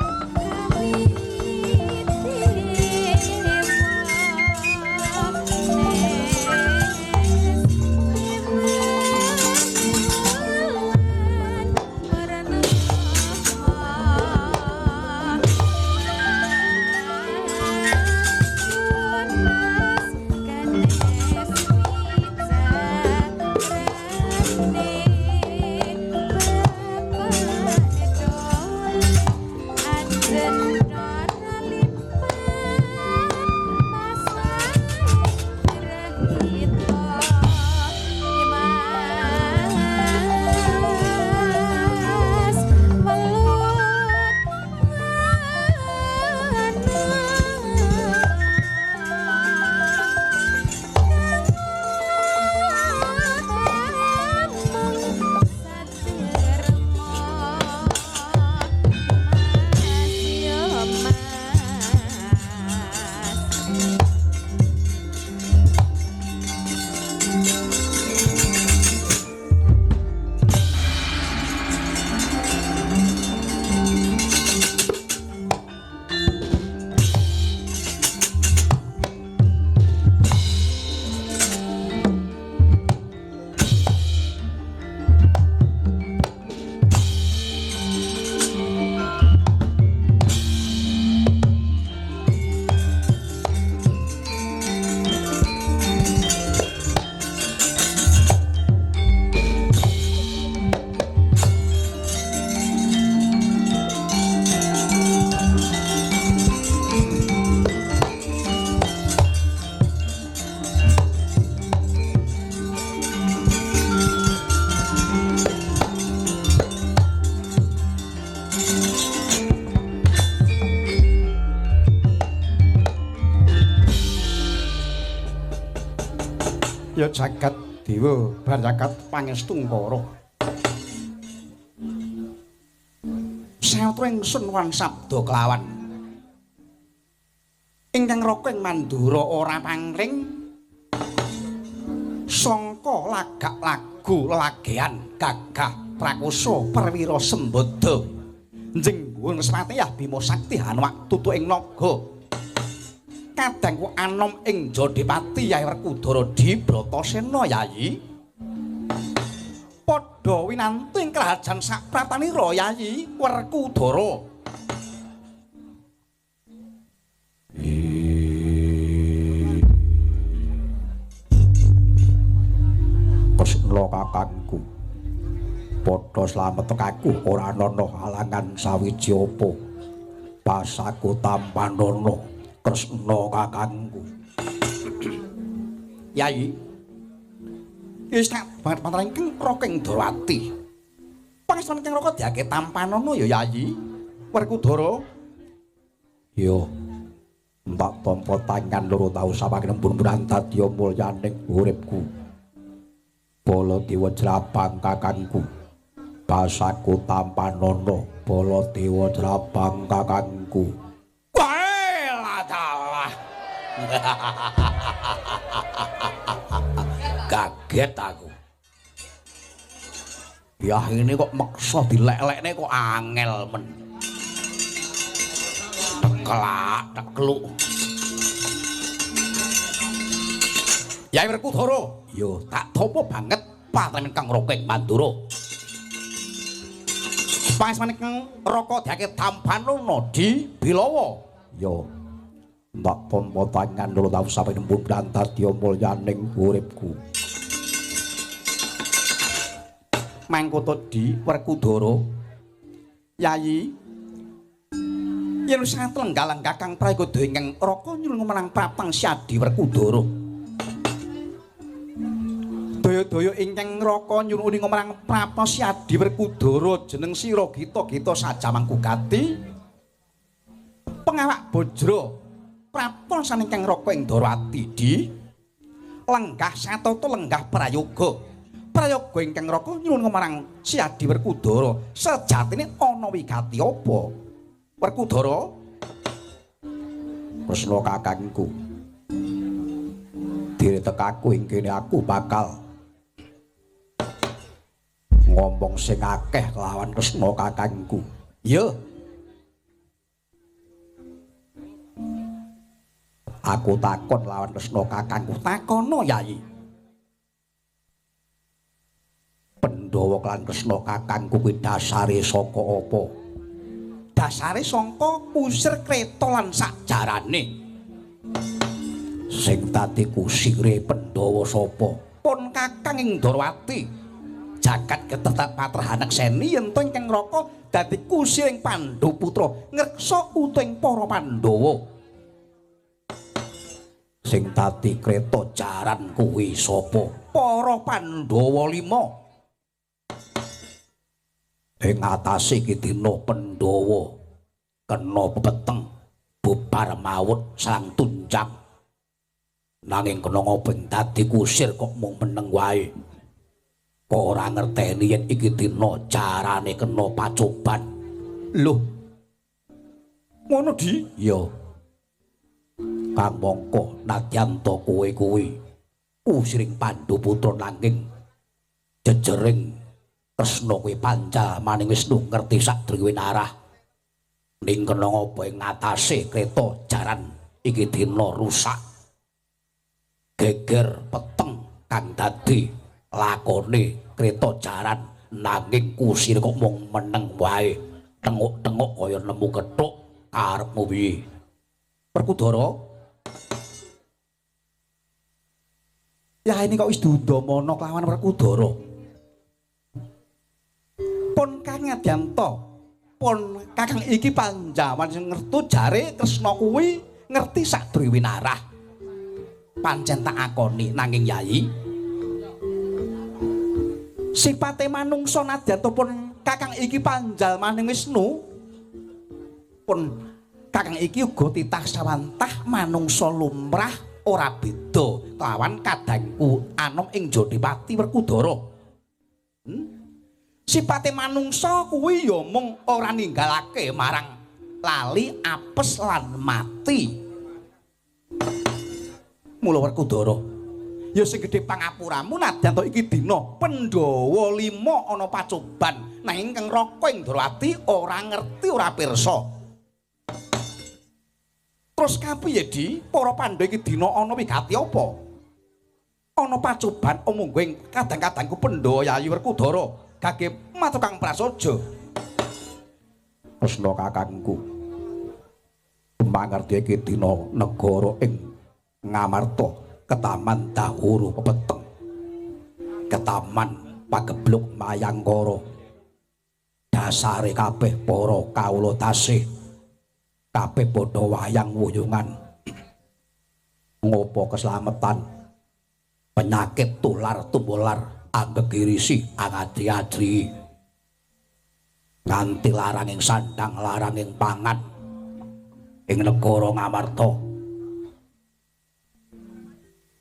Ya jagat dewa barakat pangestungkara. Satra ingsun wan sabda kelawan. Ingkang raka ing Mandura ora pangring sangka lagak lagu lagean gagah prakosa perwira sembada. Njenggun Sratiyah Bima Sakti Hanwak tutu ing naga. Kadangku anom ing Jodipati Yai Werkudara Dibratasena Yayi. Padha winanti ing krajan sak pratanira Yayi Werkudara. Kresna kakangku. Padha slamet aku ora ana halangan sawiji apa. Pasaku tampanana. Kresna kakangku. Yai. Wis tak banget pantaring raka ing Ndarawati. Pangestuning kang raka diake tampanana ya Yayi Werkudara. Yo. Mbak tampa tangan loro tau sawaking pun-punan dadi mulyaning uripku. Baladewa Jrapang kakangku. basaku tampanono Baladewa Drabang kakangku. Wae dalah. Kaget aku. Ya ini kok meksa dilek-lekne kok angel men. Teklak, tekluk. Yai Werkudara, yo tak topo banget patemen Kang Raka ing Mandura. Pangesmane Kang Raka diake Tampanono di Bilawa. Yo ndak tampa tangan loro tau sampe nembung dadi mulyaning uripku. Mangkoto di Werkudara. Yayi yen sangat lenggal-lenggah Kang Prayoga ingkang Raka nyuwun menang Prapang Syadi Werkudara. Daya-daya ingkang Raka nyuwun menang Prapang Syadi Werkudara jeneng sira Gita-gita sajamang kugati. Pengawak Bajra Prapon saningkang Raka ing Darawati di lenggah satata lenggah Prayoga. Prayoga ingkang Raka nyuwun marang Syadi Werkudara sejatine ana wigati apa? Werkudara Kresna kakangku. Diretekaku ing kene aku bakal ngomong sing akeh lawan Kresna kakangku. Ya. Aku takon lawan Kresna kakangku. Takono Yayi. Pandhawa lan Kresna kakangku kuwi dasare saka apa? Dasare saka kusir kreta lan sakjarane. Sing dadi kusire Pandhawa sapa? Pun kakang ing Darawati. Jagat ketetak patrahanak seni yen to ingkang Raka dadi kusiring Pandhaputra ngreksa uting para Pandhawa. Sing dadi kreta jaran kuwi sapa? Para Pandhawa 5. Ing atase iki dina Pandhawa kena pepeteng bubar maut sang tunjang. Nanging kena ngobeng dadi kusir kok mung meneng wae. Kok ora ngerteni yen iki dina carane kena pacoban. Lho. Ngono di? Iya. Kang mongko nadyan to kowe kuwi kusiring Pandhaputra nanging jejering Kresna kuwi pancal maning Wisnu ngerti sak driwin arah. Ning kena ngapa ing ngatasé kreta jaran iki dina rusak. Geger peteng kang dadi lakone kreta jaran nanging kusir kok mung meneng wae. Tenguk-tenguk kaya nemu kethuk karepmu piye? Werkudara. Ya ini kok wis dudamana kelawan Werkudara. Pun Kang Adyanto, pun kakang iki panjaman sing ngertu jare Kresna kuwi ngerti sak driwin arah. Pancen tak akoni nanging Yayi. Sipate manungsa nadyanto pun kakang iki panjal maning Wisnu. Pun kakang iki uga titah sawantah manungsa lumrah ora beda kelawan kadangku anom ing Jodipati Werkudara. Sipate manungsa kuwi ya mung ora ninggalake marang lali, apes lan mati. Mula Werkudara, ya sing gedhe pangapuramu nadyan to iki dina Pandhawa 5 ana pacoban. Nanging Kang Raka ing Darawati ora ngerti ora pirsa. Terus kapiye Di? Para Pandhawa iki dina ana wigati apa? Ana pacoban munggo ing kadang-kadangku Pandhawa Yayi Werkudara. Kagem matur Kang Prasaja. Kresna kakangku. Mangerti iki dina negara ing Ngamarta, ketaman Dahuru pepeteng. Ketaman pagebluk Mayangkara. Dasare kabeh para kawula tasih kabeh padha wayang wuyungan. Ngopo keslametan penyakit tular tumular anggegirisi angadri-adri nganti laranging sandang laranging pangan ing negara Ngamarta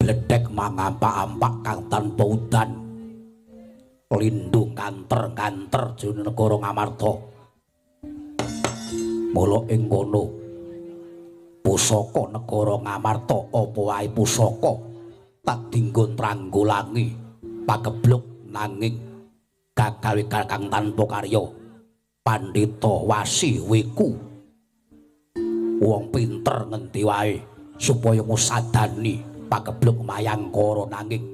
bledhek mangampak-ampak kang tanpa udan lindung kanter-kanter jroning negara Ngamarta. Mula ing kono pusaka negara Ngamarta apa wae pusaka tak dinggo tranggolangi pagebluk nanging gagawe kakang tanpa karya pandhita wasi wiku wong pinter ngendi wae supaya ngusadani pagebluk mayangkara nanging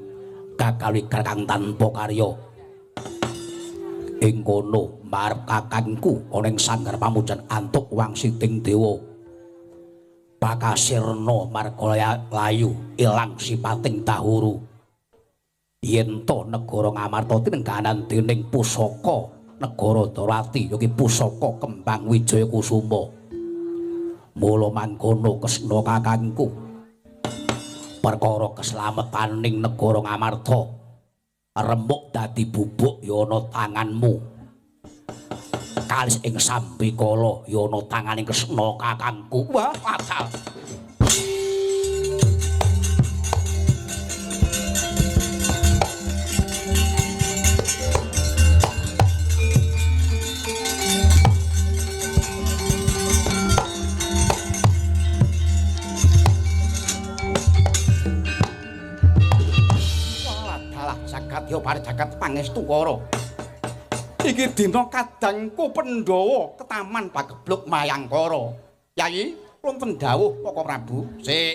gagawe kakang tanpa karya. Ing kono marep kakangku ana ing sanggar pamujan antuk wangsiting dewa pakasirna marga layu ilang sipating dahuru. Yen to negara Ngamarta tinengganan dening pusaka negara Darawati yoki pusaka Kembang Wijaya Kusuma. Mula mangkono kesna kakangku perkara keslametaning negara Ngamarta remuk dadi bubuk ya ana tanganmu. Kalis ing sambikala ya ana tanganing Kresna kakangku. Wah, fatal. Yo pare jagat pangestu kara. Iki dina kadangku Pandhawa ke taman pagebluk Mayangkara. Yayi, wonten dawuh Kaka Prabu. Sik.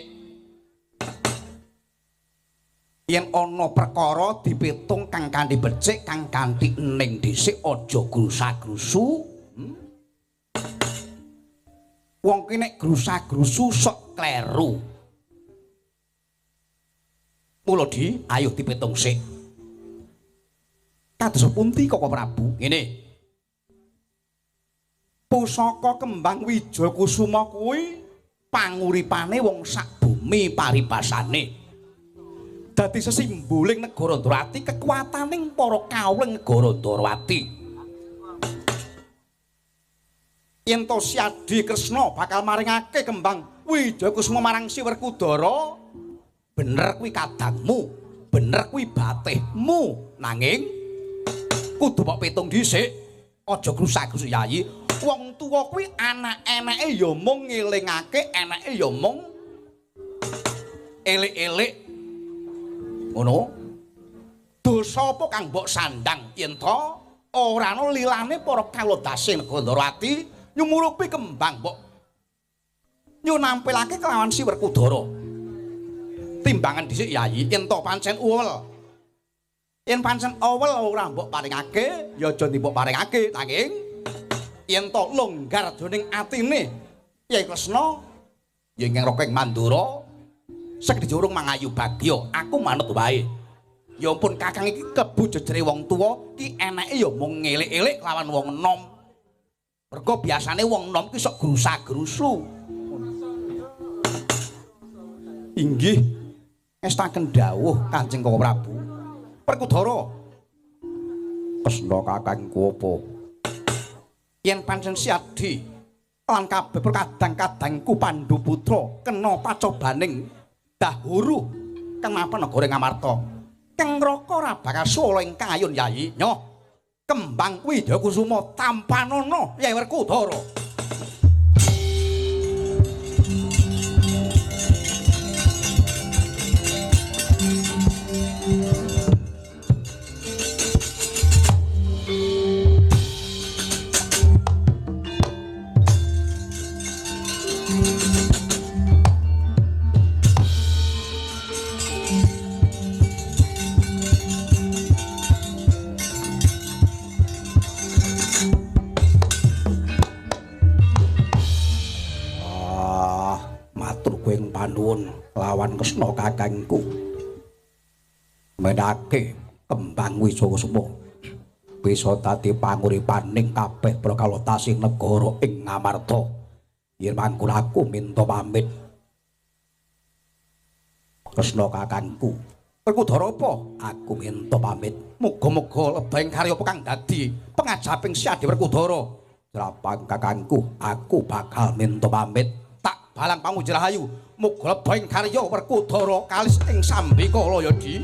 Yen ana perkara dipitung kang kanthi becik kang kanthi ening dhisik aja grusa-grusu. Wong ki nek grusa-grusu sok kleru. Mula di, ayo dipitung sik. Kados pundi Kaka Prabu? Ngene. Pusaka Kembang Wijaya Kusuma kuwi panguripane wong sak bumi paribasane. Dadi sesimboling negara Darawati, kekuwataning para kawling negara Darawati. Yen to Siadi Kresna bakal maringake Kembang Wijaya Kusuma marang Si Werkudara, bener kuwi kadangmu, bener kuwi batihmu, nanging kudu mbok pitung dhisik, aja grusak-grusuk Yayi. Wong tuwa kuwi anak-enake ya mung ngelingake, enake ya mung elik-elik. Ngono. Dosa apa kang mbok sandang yen to ora ana lilane para kalodase negara Darawati nyumurupi Kembang mbok nyunampilake kelawan Si Werkudara. Timbangan dhisik Yayi, yen to pancen uwel. Yen pancen awel ora mbok paringake, ya aja mbok paringake, nanging yen to longgar jroning atine Kyai Kresna, ya ing Rokeng Mandura, sekedhi urung mangayu bagya, aku manut wae. Ya ampun Kakang iki kebu jejere wong tuwa, ki enake ya mung ngelik-elik lawan wong enom. Mergo biasane wong enom ki sok grusa-grusu. Inggih, ngestaken dawuh Kanjeng Kaka Prabu. Werkudara, Kresna kakangku apa? Yen pancen Siadi lan kabeh perkadang-kadangku Pandhu putra kena pacobaning dahuru kemapan negara Ngamarta. Kang Raka ora bakal suwala ing kayun Yayi. Nyoh, Kembang Wijaya Kusuma tampanana Yayi Werkudara. Panuwun lawan Kresna kakangku menake Kembang Wijaya Kusuma bisa dadi panguripaning kabeh prakalotasi negara ing Ngamarta. Yen mangkon aku minta pamit. Kresna kakangku, Werkudara apa? Aku minta pamit. Muga-muga lebeng karya apa kang dadi pangajaping Siadi Werkudara. Drapang kakangku, aku bakal minta pamit. Tak balang pamuji rahayu. Muga lebeng karya Werkudara kalis ing sambikala ya Di.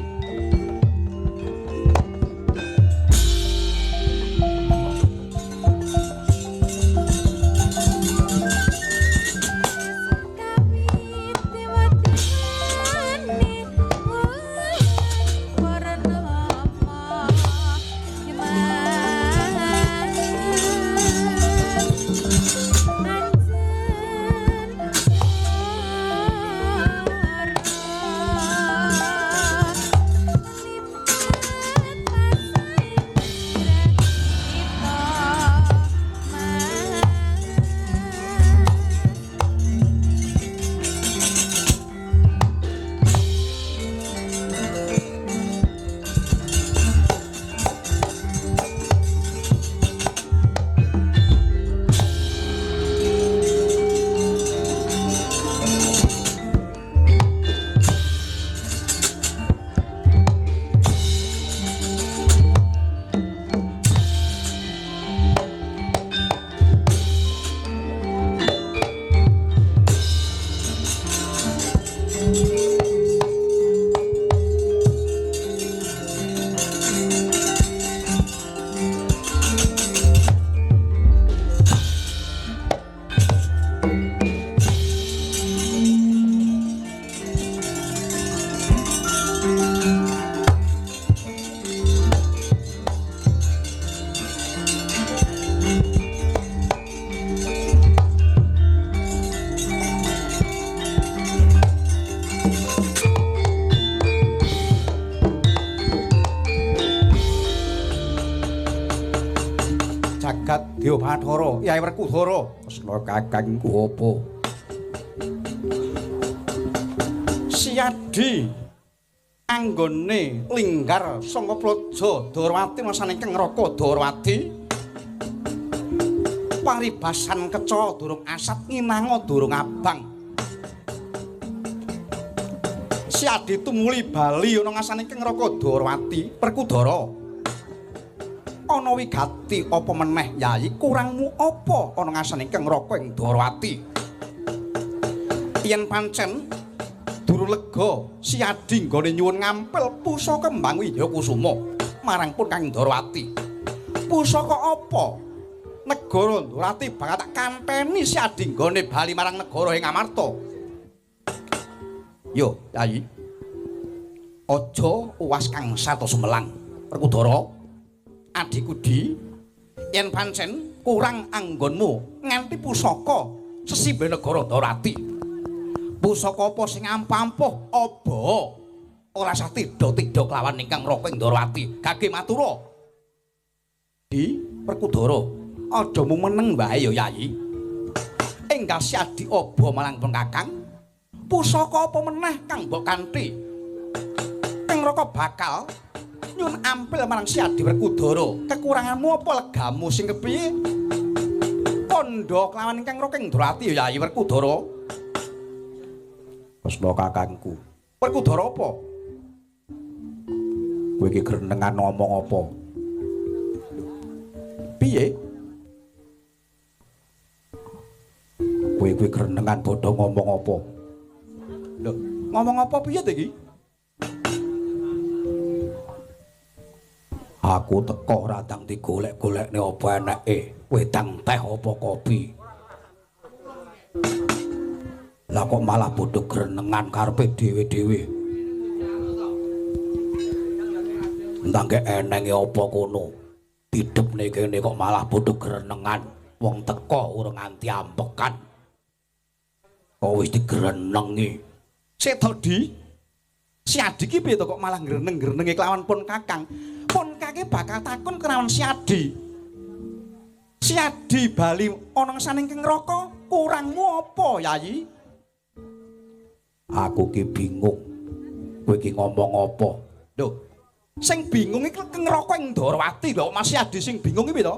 Gedhe Bathara, Kyai Werkudara. Asna kakangku apa? Siadi anggone linggar sanga Praja Darawati masane Kang Raka Darawati. Paribasan keca durung asat nginanga durung abang. Siadi tumuli bali ana ngasane Kang Raka Darawati Werkudara. Ana wigati apa meneh Yayi kurangmu apa ana ngasane Kang Raka ing Darawati? Yen pancen durung lega Siadi nggone nyuwun ngampil pusaka kembang Wijayakusuma marang pun Kang Darawati. Pusaka apa? Negara Darawati bakal tak kampeni Siadi nggone bali marang negara ing Amarta. Yo, Yayi. Aja uwas Kang Sarta Sumelang. Werkudara, adikku Di, yen pancen kurang anggonmu nganti pusaka sesimbe negara Darawati. Pusaka apa sing ampuh-ampuh apa ora sah tida-tida kelawan ingkang Raka ing Darawati. Gage matura. Di Werkudara, aja mung meneng wae ya Yayi. Enggal Siadi aba marang pun Kakang. Pusaka apa meneh kang mbok kanthi? Kang Raka bakal nyun ampil marang Siadi Werkudara. Kekuranganmu apa legamu sing kepiye? Kandha kelawan ingkang Raka ing Darawati ya Yayi Werkudara. Asna kakangku. Werkudara apa? Kowe iki grenengan ngomong apa? Piye? Kowe grenengan bodho ngomong apa? Lho, ngomong apa piye to iki? Aku teko radang digolek-golekne apa eneke, wedang teh apa kopi. Lah kok malah bodho grenengan karepe dhewe-dhewe. Ndangke enenge apa kono? Didepne kene kok malah bodho grenengan. Wong teko urung nganti ampekan. Kok wis digrenengi. Sik to Di. Siadi ki piye to kok malah greneng-grenenge kelawan pun Kakang? Pun Kakang bakal takon kelawan Siadi. Siadi bali ana saning Kang Raka, kurangmu apa, Yayi? Aku ki bingung. Kowe ki ngomong apa? Lho, sing bingung iki Kang Raka ing Darawati lho, Mas Siadi sing bingung iki to?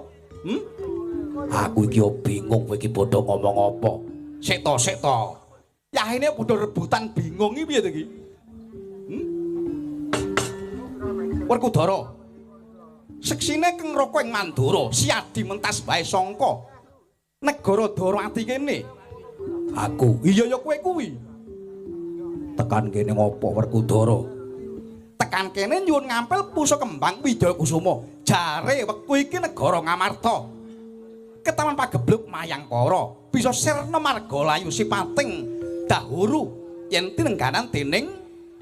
Aku iki yo bingung kowe iki padha ngomong apa. Sik to. Yahine padha rebutan bingung iki piye to iki? Werkudara. Seksine Kang Raka ing Mandura, Siadi mentas bae sangka negara Darawati kene. Aku, iya ya kowe kuwi. Tekan kene ngopo Werkudara? Tekan kene nyuwun ngampil pusaka kembang Wijayakusuma. Jare wektu iki negara Ngamarta ketaman pagebluk Mayangkara, bisa sirna marga layu sipating dahuru yen tinengganan dening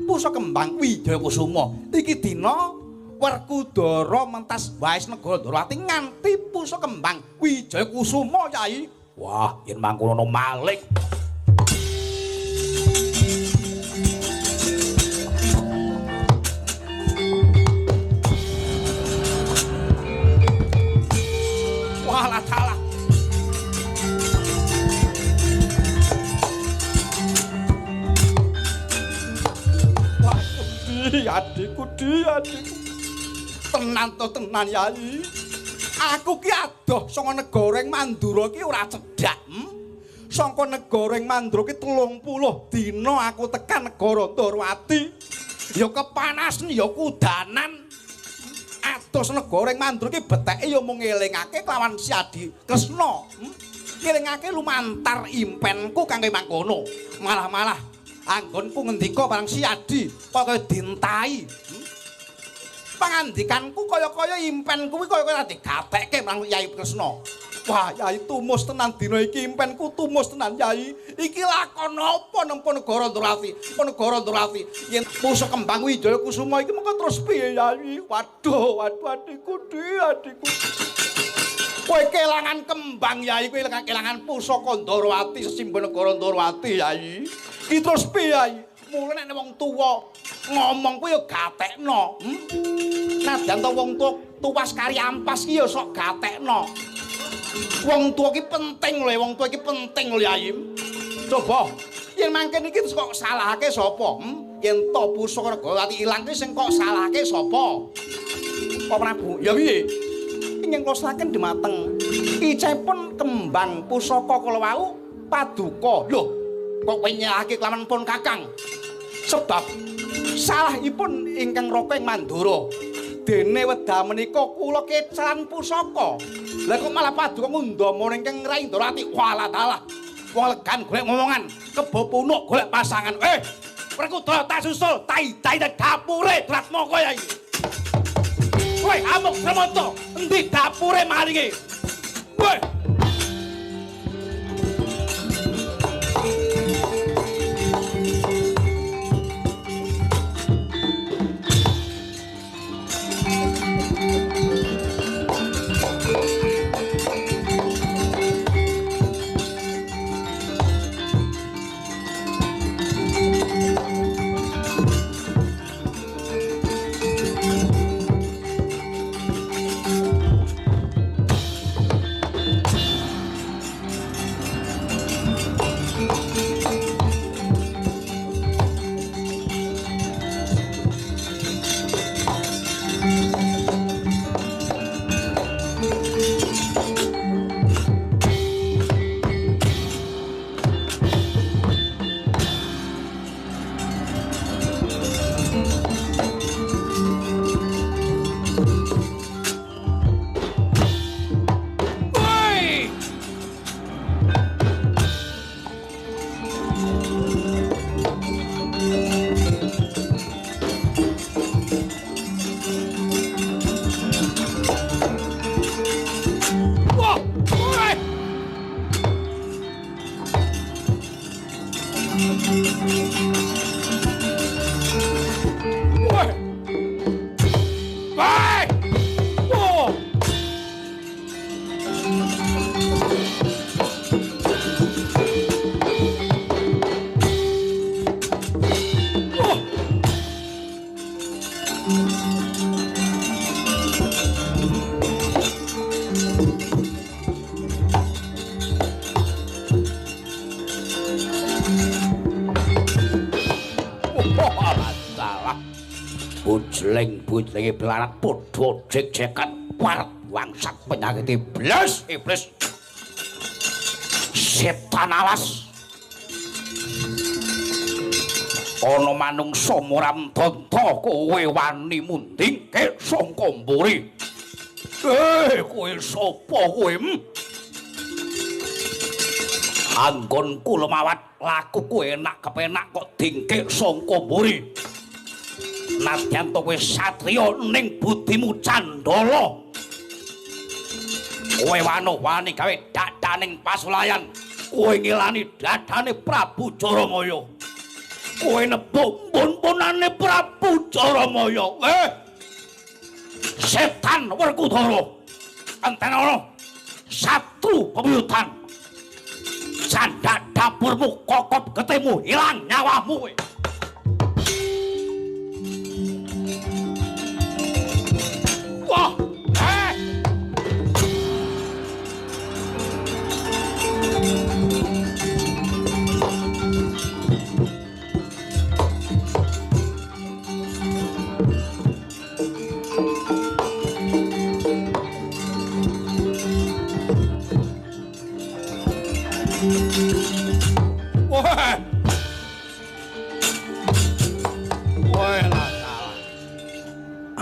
pusaka kembang Wijayakusuma. Iki dina Werkudara mentas wae negara Darawati nganti pusaka kembang Wijayakusuma, Yayi. Wah, yen mangkono malih. Walah salah. Wah, adikku. Tenan Yayi. Aku ki adoh saka negara ing Mandura ki ora cedhak. Saka negara ing Mandura ki 30 dina aku tekan negara Darawati. Ya kepanasan ya kudanan. Ados negara ing Mandura ki beteke ya mung ngelingake kelawan Siadi Kresna. Ngelingake lumantar impenku kangge mangkono. Malah anggonku ngendika barang Siadi kaya dintai. Pangandikanku kaya-kaya impen kuwi kaya-kaya digatekke marang Yai Kresna. Wah, Yai tumus tenan dina iki impenku tumus tenan Yai. Iki lakon apa nempo negara Darawati? Negara Darawati yen pusaka kembang Wijayakusuma iki mengko terus piye Yai? Waduh adikku. Kowe kelangan kembang Yai, kowe kelangan pusaka Darawati sesimbe negara Darawati Yai. Iki terus piye Yai? Mulane nek wong tuwa ngomong kuwi ya gatekno. Nadyan to wong tuwas kari ampas ki ya sok gatekno. Wong tua iki penting lho, wong tua iki penting lho Ayim. Coba yen mangken iki kok salahake sapa? Yen to pusaka Regawati ilang ki sing kok salahake sapa? Pak Prabu, ya piye? Ingin klosaken dumateng icipun kembang pusaka kala wau paduka. Lho, kok kowe nyalahke kelawan pun Kakang? Sebab salahipun ingkang Raka ing Mandura. Dene wedal menika kula kecalan pusaka. Lah kok malah paduka ngundama ingkang Rai Ndorati. Walah dalah. Wong legan golek ngomongan, kebo punuk golek pasangan. Werkudara tak susul, tai-tai dapure Tratmaka ya iki. Woi, Amuk Pramata, endi dapure maringe? Woi. Bujling belarat padha jek-jekan waret wangsak penyakit iblis setan alas ana manungsa muram danta kowe wani mundingke saka mburi kowe sapa kowe anggon kula mawat laku kowe enak kepenak kok dingke saka mburi nadyan to kowe satriya ning budimu candala kowe wani gawe dadaning pasulayan kowe ngilani dadane Prabu Jaramaya kowe nebuk pun-punane Prabu Jaramaya setan Werkudara enten ana satru pemuyutan sandak dapurmu kokop getihmu ilang nyawamu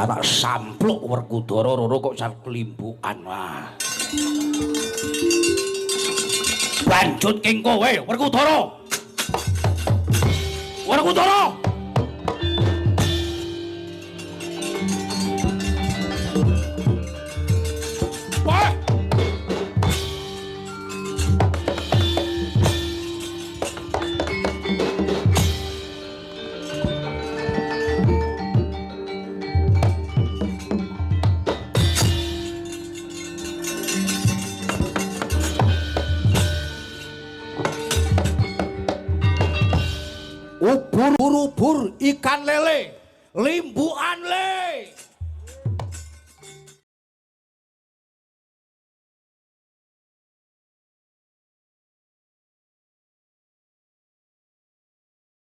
anak sampluk Werkudara Rara kok sak klimbukan wah. Lanjut king kowe Werkudara. Werkudara. Ubur-ubur ikan lele, limbuan le.